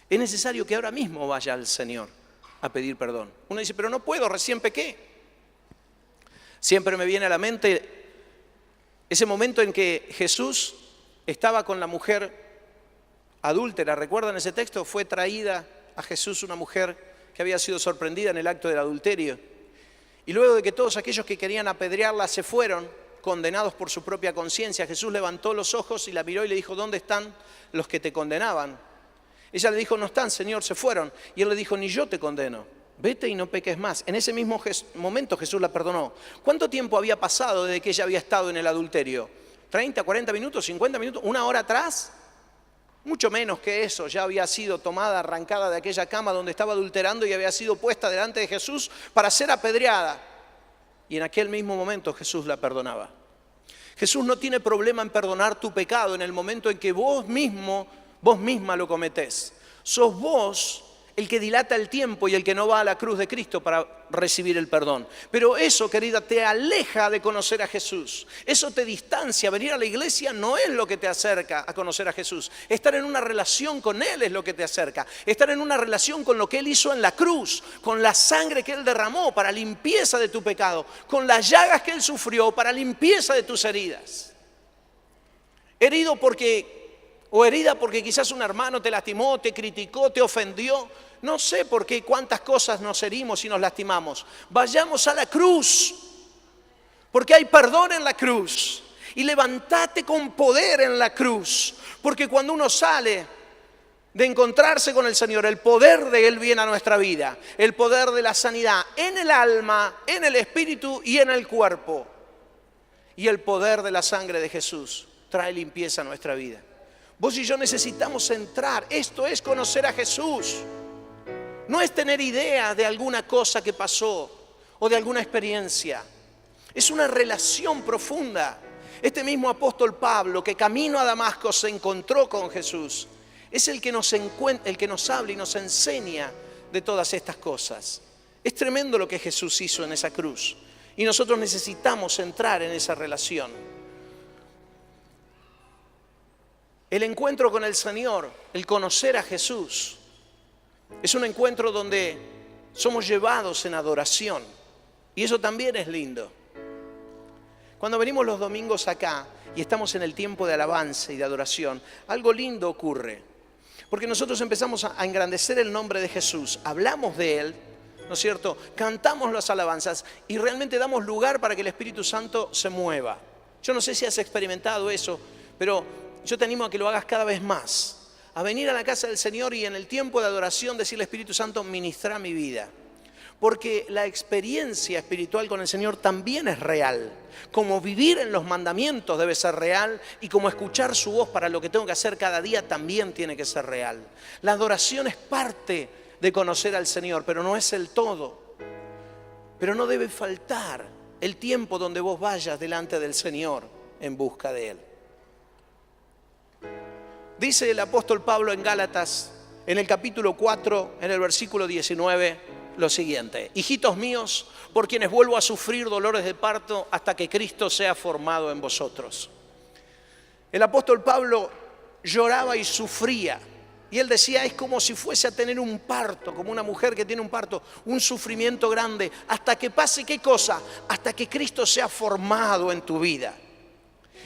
es necesario que ahora mismo vaya al Señor a pedir perdón. Uno dice, pero no puedo, recién pequé. Siempre me viene a la mente ese momento en que Jesús estaba con la mujer adúltera. ¿Recuerdan ese texto? Fue traída a Jesús una mujer que había sido sorprendida en el acto del adulterio. Y luego de que todos aquellos que querían apedrearla se fueron, condenados por su propia conciencia, Jesús levantó los ojos y la miró y le dijo, ¿dónde están los que te condenaban? Ella le dijo, no están, Señor, se fueron. Y él le dijo, ni yo te condeno, vete y no peques más. En ese mismo momento Jesús la perdonó. ¿Cuánto tiempo había pasado desde que ella había estado en el adulterio? ¿30, 40 minutos, 50 minutos, una hora atrás? Mucho menos que eso, ya había sido tomada, arrancada de aquella cama donde estaba adulterando y había sido puesta delante de Jesús para ser apedreada. Y en aquel mismo momento Jesús la perdonaba. Jesús no tiene problema en perdonar tu pecado en el momento en que vos misma lo cometés. Sos vos el que dilata el tiempo y el que no va a la cruz de Cristo para recibir el perdón. Pero eso, querida, te aleja de conocer a Jesús. Eso te distancia. Venir a la iglesia no es lo que te acerca a conocer a Jesús. Estar en una relación con Él es lo que te acerca. Estar en una relación con lo que Él hizo en la cruz, con la sangre que Él derramó para limpieza de tu pecado, con las llagas que Él sufrió para limpieza de tus heridas. Herido o herida porque quizás un hermano te lastimó, te criticó, te ofendió. No sé por qué, cuántas cosas nos herimos y nos lastimamos. Vayamos a la cruz, porque hay perdón en la cruz. Y levantate con poder en la cruz, porque cuando uno sale de encontrarse con el Señor, el poder de Él viene a nuestra vida. El poder de la sanidad en el alma, en el espíritu y en el cuerpo. Y el poder de la sangre de Jesús trae limpieza a nuestra vida. Vos y yo necesitamos entrar. Esto es conocer a Jesús. No es tener idea de alguna cosa que pasó o de alguna experiencia. Es una relación profunda. Este mismo apóstol Pablo, que camino a Damasco se encontró con Jesús, es el que nos habla y nos enseña de todas estas cosas. Es tremendo lo que Jesús hizo en esa cruz. Y nosotros necesitamos entrar en esa relación. El encuentro con el Señor, el conocer a Jesús, es un encuentro donde somos llevados en adoración. Y eso también es lindo. Cuando venimos los domingos acá y estamos en el tiempo de alabanza y de adoración, algo lindo ocurre. Porque nosotros empezamos a engrandecer el nombre de Jesús, hablamos de Él, ¿no es cierto? Cantamos las alabanzas y realmente damos lugar para que el Espíritu Santo se mueva. Yo no sé si has experimentado eso, pero yo te animo a que lo hagas cada vez más. A venir a la casa del Señor y en el tiempo de adoración decirle, Espíritu Santo, ministra mi vida. Porque la experiencia espiritual con el Señor también es real. Como vivir en los mandamientos debe ser real y como escuchar su voz para lo que tengo que hacer cada día también tiene que ser real. La adoración es parte de conocer al Señor, pero no es el todo. Pero no debe faltar el tiempo donde vos vayas delante del Señor en busca de Él. Dice el apóstol Pablo en Gálatas, en el capítulo 4, en el versículo 19, lo siguiente: hijitos míos, por quienes vuelvo a sufrir dolores de parto hasta que Cristo sea formado en vosotros. El apóstol Pablo lloraba y sufría. Y él decía, es como si fuese a tener un parto, como una mujer que tiene un parto, un sufrimiento grande, hasta que pase, ¿qué cosa? Hasta que Cristo sea formado en tu vida.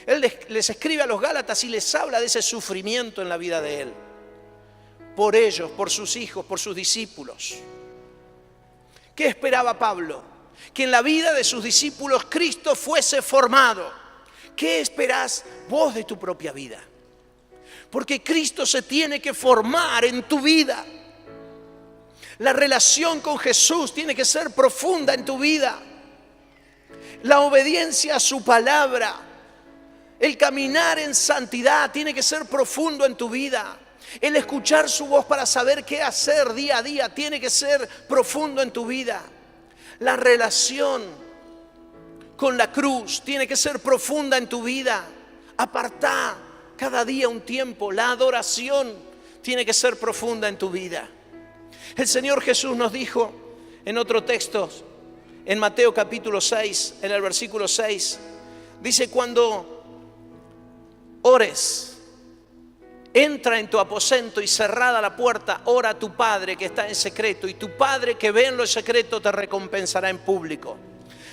Él les escribe a los Gálatas y les habla de ese sufrimiento en la vida de él. Por ellos, por sus hijos, por sus discípulos. ¿Qué esperaba Pablo? Que en la vida de sus discípulos Cristo fuese formado. ¿Qué esperás vos de tu propia vida? Porque Cristo se tiene que formar en tu vida. La relación con Jesús tiene que ser profunda en tu vida. la obediencia a su palabra, el caminar en santidad tiene que ser profundo en tu vida. El escuchar su voz para saber qué hacer día a día tiene que ser profundo en tu vida. La relación con la cruz tiene que ser profunda en tu vida. Apartá cada día un tiempo. La adoración tiene que ser profunda en tu vida. El Señor Jesús nos dijo en otro texto, en Mateo capítulo 6, en el versículo 6, dice: cuando ores, entra en tu aposento y cerrada la puerta, ora a tu Padre que está en secreto, y tu Padre que ve en lo secreto te recompensará en público.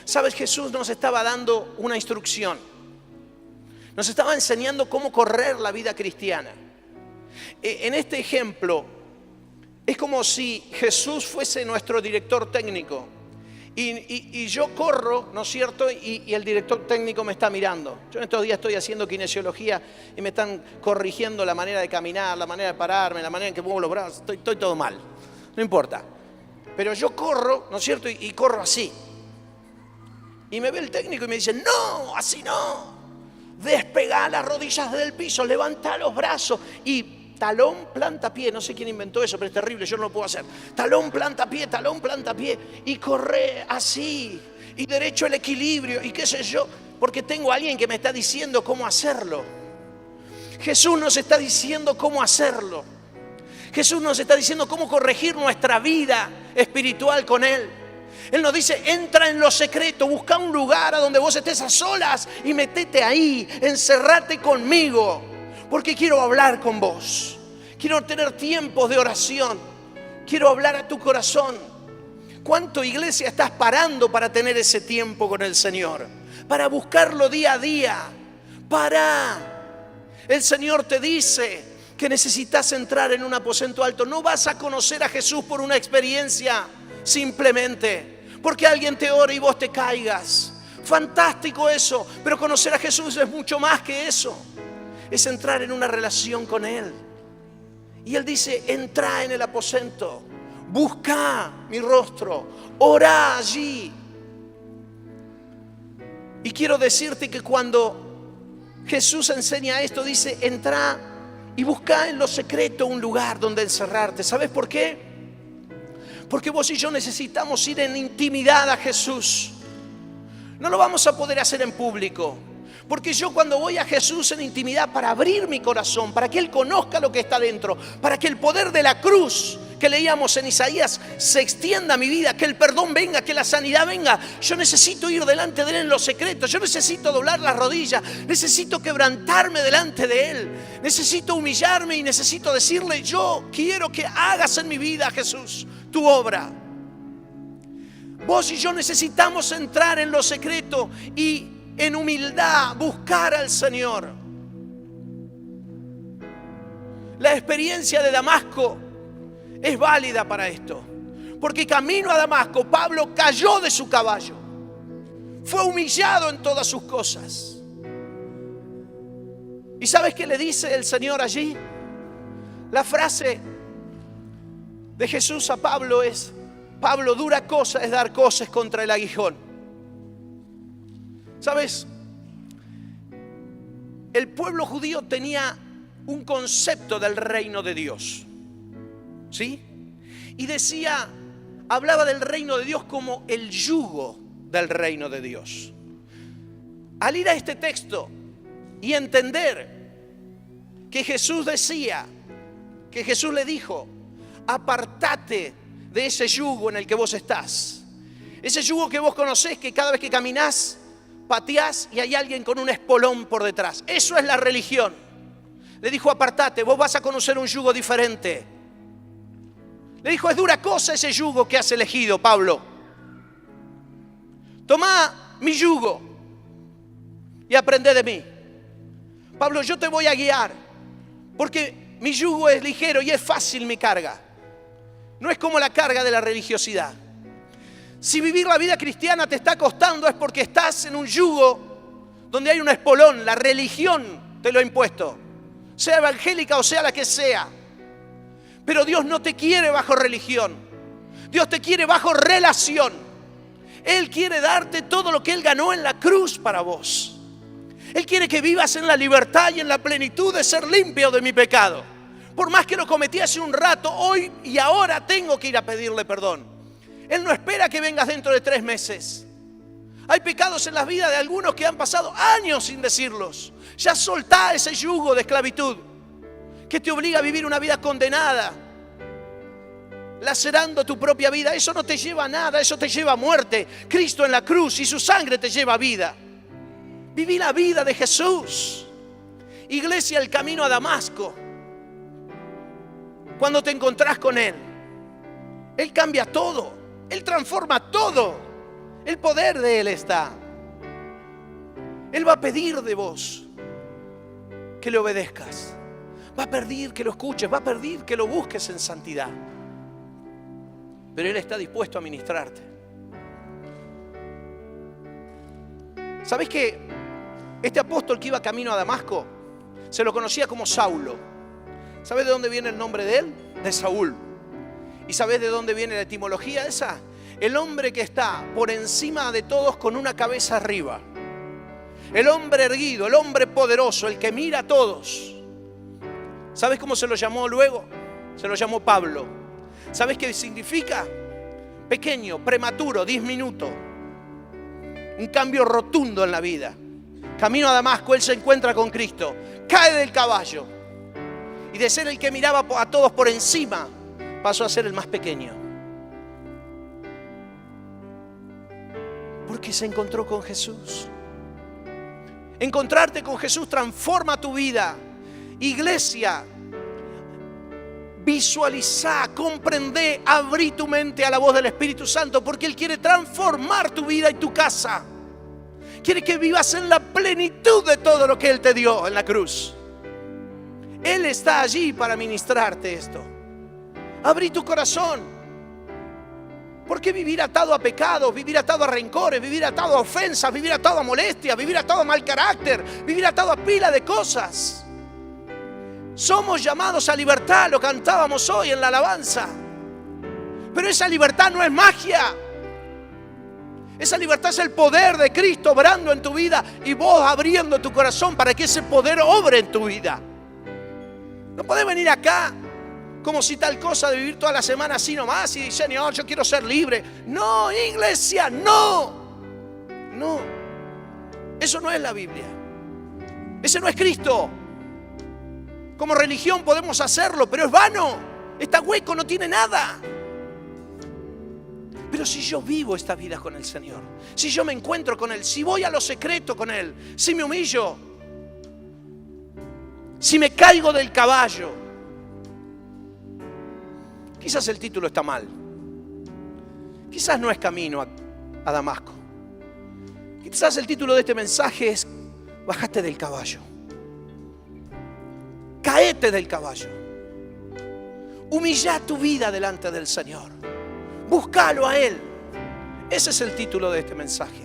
¿Sabes? Jesús nos estaba dando una instrucción. Nos estaba enseñando cómo correr la vida cristiana. En este ejemplo, es como si Jesús fuese nuestro director técnico. Y yo corro, ¿no es cierto? Y el director técnico me está mirando. Yo en estos días estoy haciendo kinesiología y me están corrigiendo la manera de caminar, la manera de pararme, la manera en que muevo los brazos. Estoy todo mal, no importa. Pero yo corro, ¿no es cierto? Y corro así. Y me ve el técnico y me dice: no, así no. Despegá las rodillas del piso, levantá los brazos y talón, planta, pie. No sé quién inventó eso, pero es terrible, yo no lo puedo hacer. Talón, planta, pie. Y corre así. Y derecho el equilibrio. Y qué sé yo. Porque tengo a alguien que me está diciendo cómo hacerlo. Jesús nos está diciendo cómo hacerlo. Jesús nos está diciendo cómo corregir nuestra vida espiritual con Él. Él nos dice: entra en lo secreto, busca un lugar a donde vos estés a solas y metete ahí, encerrate conmigo. Porque quiero hablar con vos. Quiero tener tiempos de oración. Quiero hablar a tu corazón. ¿Cuánto, iglesia, estás parando para tener ese tiempo con el Señor? Para buscarlo día a día. El Señor te dice que necesitas entrar en un aposento alto. No vas a conocer a Jesús por una experiencia simplemente. Porque alguien te ore y vos te caigas. Fantástico eso. Pero conocer a Jesús es mucho más que eso. Es entrar en una relación con Él. Y Él dice: entra en el aposento, busca mi rostro, ora allí. Y quiero decirte que cuando Jesús enseña esto, dice: entra y busca en lo secreto un lugar donde encerrarte. ¿Sabes por qué? Porque vos y yo necesitamos ir en intimidad a Jesús. No lo vamos a poder hacer en público. Porque yo, cuando voy a Jesús en intimidad, para abrir mi corazón, para que Él conozca lo que está dentro, para que el poder de la cruz que leíamos en Isaías se extienda a mi vida, que el perdón venga, que la sanidad venga, yo necesito ir delante de Él en lo secreto. Yo necesito doblar las rodillas, necesito quebrantarme delante de Él, necesito humillarme y necesito decirle: yo quiero que hagas en mi vida, Jesús, tu obra. Vos y yo necesitamos entrar en lo secreto y en humildad buscar al Señor. La experiencia de Damasco es válida para esto. Porque camino a Damasco, Pablo cayó de su caballo. Fue humillado en todas sus cosas. ¿Y sabes qué le dice el Señor allí? La frase de Jesús a Pablo es: Pablo, dura cosa es dar coces contra el aguijón. ¿Sabes? El pueblo judío tenía un concepto del reino de Dios. ¿Sí? Y hablaba del reino de Dios como el yugo del reino de Dios. Al ir a este texto y entender que Jesús le dijo: apartate de ese yugo en el que vos estás. Ese yugo que vos conocés, que cada vez que caminás pateás y hay alguien con un espolón por detrás. Eso es la religión. Le dijo: apartate, vos vas a conocer un yugo diferente. Le dijo: es dura cosa ese yugo que has elegido, Pablo. Tomá mi yugo y aprende de mí. Pablo, yo te voy a guiar, porque mi yugo es ligero y es fácil mi carga. No es como la carga de la religiosidad. Si vivir la vida cristiana te está costando, es porque estás en un yugo donde hay un espolón. La religión te lo ha impuesto, sea evangélica o sea la que sea. Pero Dios no te quiere bajo religión. Dios te quiere bajo relación. Él quiere darte todo lo que Él ganó en la cruz para vos. Él quiere que vivas en la libertad y en la plenitud de ser limpio de mi pecado. Por más que lo cometí hace un rato, hoy y ahora tengo que ir a pedirle perdón. Él no espera que vengas dentro de 3 meses. Hay pecados en la vida de algunos que han pasado años sin decirlos. Ya soltá ese yugo de esclavitud que te obliga a vivir una vida condenada, lacerando tu propia vida. Eso no te lleva a nada, eso te lleva a muerte. Cristo en la cruz y su sangre te lleva a vida. Viví la vida de Jesús. Iglesia, el camino a Damasco. Cuando te encontrás con Él, Él cambia todo, Él transforma todo. El poder de Él está. Él va a pedir de vos que le obedezcas. Va a pedir que lo escuches, va a pedir que lo busques en santidad. Pero Él está dispuesto a ministrarte. ¿Sabés que este apóstol que iba camino a Damasco se lo conocía como Saulo? ¿Sabés de dónde viene el nombre de él? De Saúl. ¿Y sabés de dónde viene la etimología esa? El hombre que está por encima de todos con una cabeza arriba. El hombre erguido, el hombre poderoso, el que mira a todos. ¿Sabes cómo se lo llamó luego? Se lo llamó Pablo. ¿Sabes qué significa? Pequeño, prematuro, diminuto. Un cambio rotundo en la vida. Camino a Damasco, él se encuentra con Cristo. Cae del caballo. Y de ser el que miraba a todos por encima, pasó a ser el más pequeño. Porque se encontró con Jesús. Encontrarte con Jesús transforma tu vida. Iglesia, visualizá, comprendé, abrí tu mente a la voz del Espíritu Santo, porque Él quiere transformar tu vida y tu casa. Quiere que vivas en la plenitud de todo lo que Él te dio en la cruz. Él está allí para ministrarte esto. Abrí tu corazón. ¿Por qué vivir atado a pecados, vivir atado a rencores, vivir atado a ofensas, vivir atado a molestias, vivir atado a mal carácter, vivir atado a pila de cosas? Somos llamados a libertad, lo cantábamos hoy en la alabanza. Pero esa libertad no es magia. Esa libertad es el poder de Cristo obrando en tu vida y vos abriendo tu corazón para que ese poder obre en tu vida. No podés venir acá como si tal cosa de vivir toda la semana así nomás y Señor, yo quiero ser libre. No, iglesia, no. No. Eso no es la Biblia. Ese no es Cristo. Como religión podemos hacerlo, pero es vano. Está hueco, no tiene nada. Pero si yo vivo esta vida con el Señor, si yo me encuentro con Él, si voy a lo secreto con Él, si me humillo, si me caigo del caballo. Quizás el título está mal. Quizás no es camino a Damasco. Quizás el título de este mensaje es: bájate del caballo. Caete del caballo. Humilla tu vida delante del Señor. Búscalo a Él. Ese es el título de este mensaje.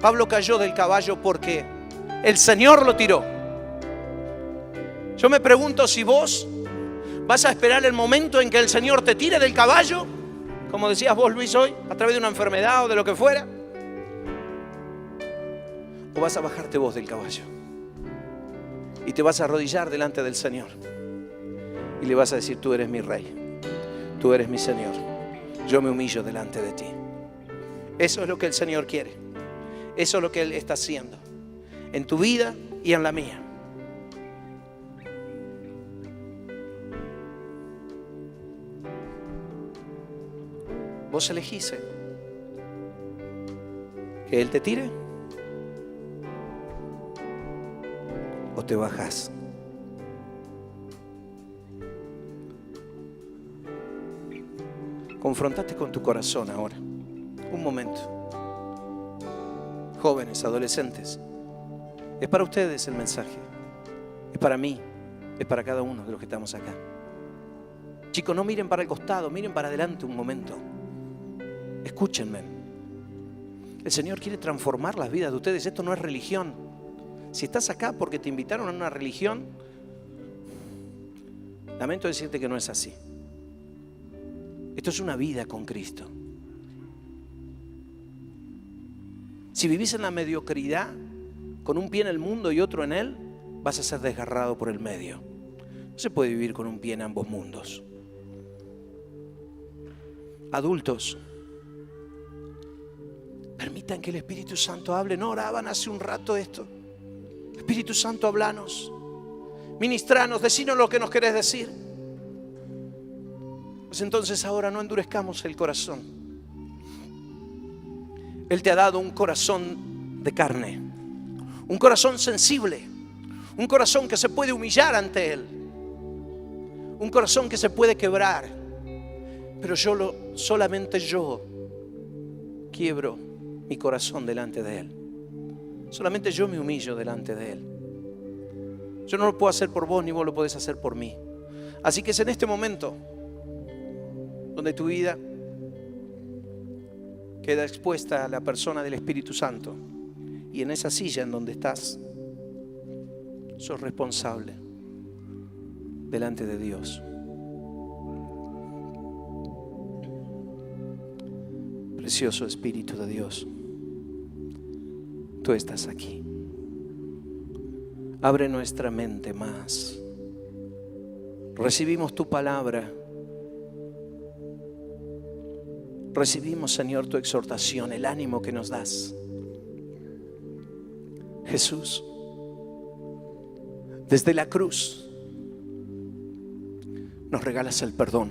Pablo cayó del caballo porque el Señor lo tiró. Yo me pregunto si vos vas a esperar el momento en que el Señor te tire del caballo, como decías vos, Luis, hoy, a través de una enfermedad o de lo que fuera, o vas a bajarte vos del caballo y te vas a arrodillar delante del Señor y le vas a decir: tú eres mi Rey, tú eres mi Señor, yo me humillo delante de ti. Eso es lo que el Señor quiere. Eso es lo que Él está haciendo en tu vida y en la mía. Vos elegís que Él te tire o te bajás. Confrontate con tu corazón ahora, un momento. Jóvenes, adolescentes, es para ustedes el mensaje, es para mí, es para cada uno de los que estamos acá. Chicos, no miren para el costado, miren para adelante un momento. Escúchenme. El Señor quiere transformar las vidas de ustedes. Esto no es religión. Si estás acá porque te invitaron a una religión, lamento decirte que no es así. Esto es una vida con Cristo. Si vivís en la mediocridad, con un pie en el mundo y otro en Él, vas a ser desgarrado por el medio. No se puede vivir con un pie en ambos mundos. Adultos, permitan que el Espíritu Santo hable. No oraban hace un rato esto. Espíritu Santo, hablanos, ministranos, decinos lo que nos querés decir. Pues entonces ahora no endurezcamos el corazón. Él te ha dado un corazón de carne, un corazón sensible, un corazón que se puede humillar ante Él, un corazón que se puede quebrar. Pero solamente yo quiebro mi corazón delante de Él. Solamente yo me humillo delante de Él. Yo no lo puedo hacer por vos, ni vos lo podés hacer por mí. Así que es en este momento donde tu vida queda expuesta a la persona del Espíritu Santo. Y en esa silla en donde estás, sos responsable delante de Dios. Precioso Espíritu de Dios, tú estás aquí. Abre nuestra mente más. Recibimos tu palabra. Recibimos, Señor, tu exhortación, el ánimo que nos das. Jesús, desde la cruz nos regalas el perdón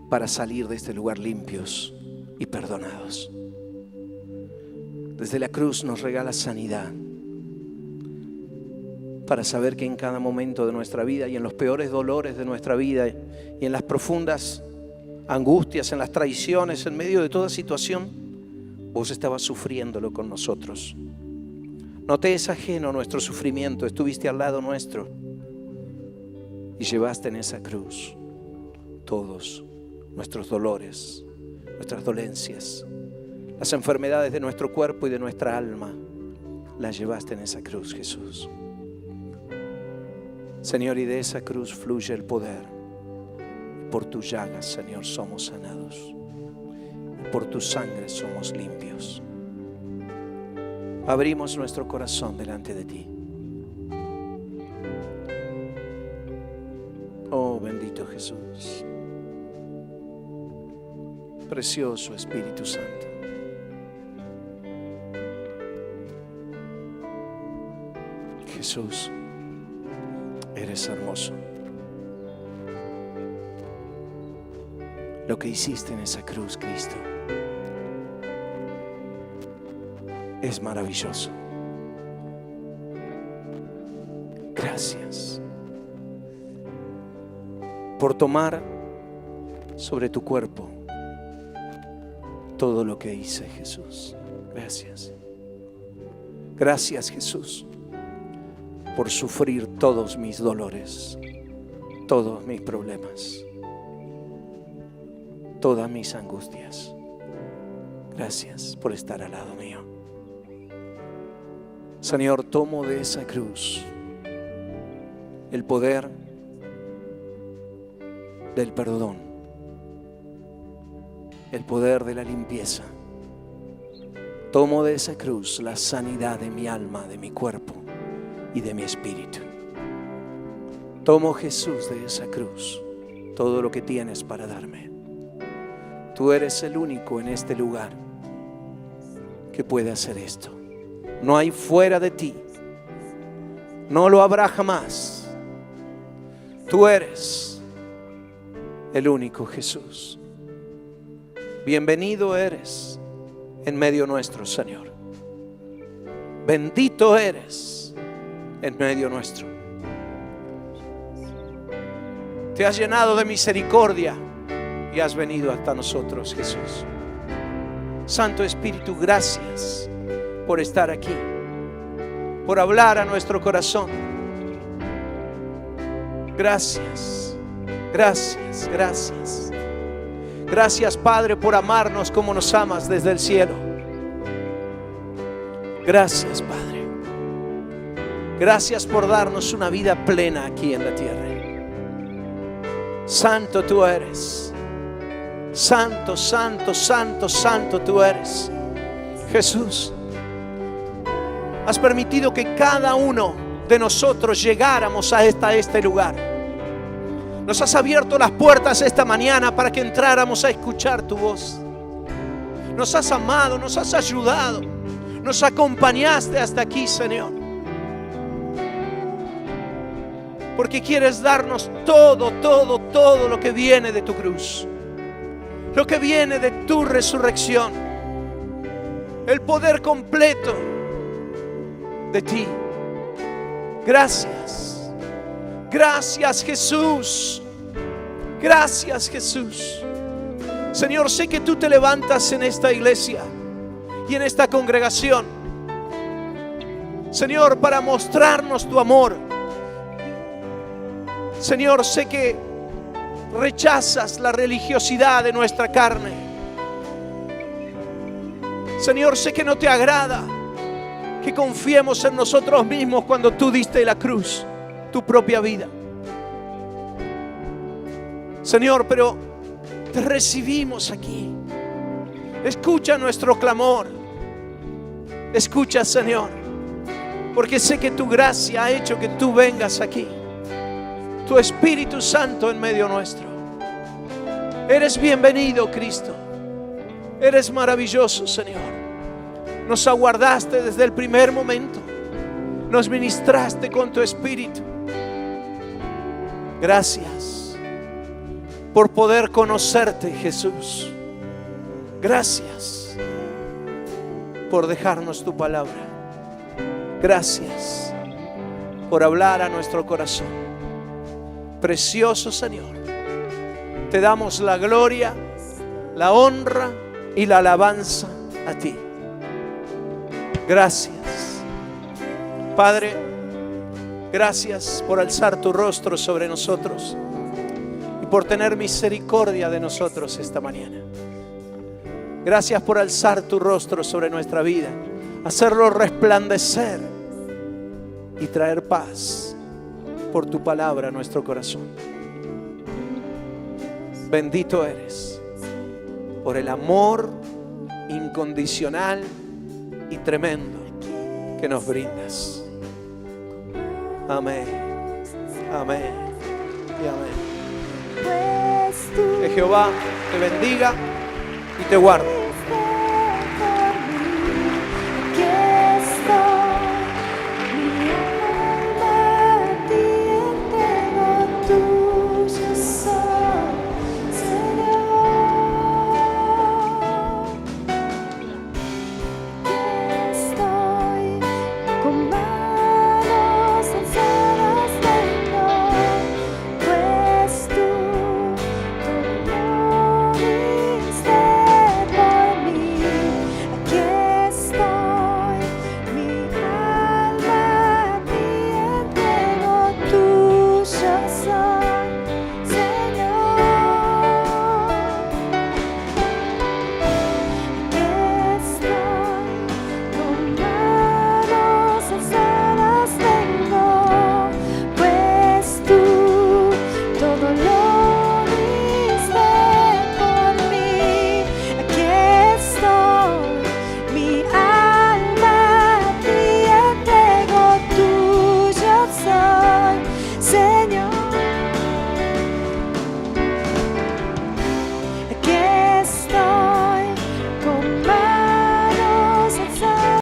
para salir de este lugar limpios y perdonados. Desde la cruz nos regalas sanidad para saber que en cada momento de nuestra vida y en los peores dolores de nuestra vida y en las profundas angustias, en las traiciones, en medio de toda situación, vos estabas sufriéndolo con nosotros. No te es ajeno nuestro sufrimiento, estuviste al lado nuestro y llevaste en esa cruz todos nuestros dolores, nuestras dolencias, las enfermedades de nuestro cuerpo y de nuestra alma, las llevaste en esa cruz, Jesús. Señor, y de esa cruz fluye el poder. Por tus llagas, Señor, somos sanados. Por tu sangre somos limpios. Abrimos nuestro corazón delante de ti. Oh, bendito Jesús. Precioso Espíritu Santo. Jesús, eres hermoso. Lo que hiciste en esa cruz, Cristo, es maravilloso. Gracias por tomar sobre tu cuerpo todo lo que hice, Jesús. Gracias. Gracias, Jesús, por sufrir todos mis dolores, todos mis problemas, todas mis angustias. Gracias por estar al lado mío. Señor, tomo de esa cruz el poder del perdón, el poder de la limpieza. Tomo de esa cruz la sanidad de mi alma, de mi cuerpo y de mi espíritu. Tomo, Jesús, de esa cruz todo lo que tienes para darme. Tú eres el único en este lugar que puede hacer esto. No hay fuera de ti. No lo habrá jamás. Tú eres el único, Jesús. Bienvenido eres en medio nuestro, Señor. Bendito eres en medio nuestro. Te has llenado de misericordia y has venido hasta nosotros, Jesús. Santo Espíritu, gracias por estar aquí, por hablar a nuestro corazón. Gracias, gracias, gracias. Gracias, Padre, por amarnos como nos amas desde el cielo. Gracias, Padre. Gracias por darnos una vida plena aquí en la tierra. Santo tú eres. Santo, santo, santo, santo tú eres. Jesús, has permitido que cada uno de nosotros llegáramos a este lugar. Nos has abierto las puertas esta mañana para que entráramos a escuchar tu voz. Nos has amado, nos has ayudado, nos acompañaste hasta aquí, Señor. Porque quieres darnos todo lo que viene de tu cruz, lo que viene de tu resurrección, el poder completo de ti. Gracias, gracias Jesús, gracias Jesús. Señor, sé que tú te levantas en esta iglesia y en esta congregación, Señor, para mostrarnos tu amor. Señor, sé que rechazas la religiosidad de nuestra carne. Señor, sé que no te agrada que confiemos en nosotros mismos cuando tú diste en la cruz tu propia vida. Señor, pero te recibimos aquí. Escucha nuestro clamor. Escucha, Señor, porque sé que tu gracia ha hecho que tú vengas aquí. Tu Espíritu Santo en medio nuestro. Eres bienvenido, Cristo. Eres maravilloso, Señor. Nos aguardaste desde el primer momento. Nos ministraste con tu Espíritu. Gracias por poder conocerte, Jesús. Gracias por dejarnos tu palabra. Gracias por hablar a nuestro corazón. Precioso Señor, te damos la gloria, la honra y la alabanza a ti. Gracias, Padre. Gracias por alzar tu rostro sobre nosotros y por tener misericordia de nosotros esta mañana. Gracias por alzar tu rostro sobre nuestra vida, hacerlo resplandecer y traer paz por tu palabra a nuestro corazón. Bendito eres por el amor incondicional y tremendo que nos brindas. Amén, amén y amén. Que Jehová te bendiga y te guarde.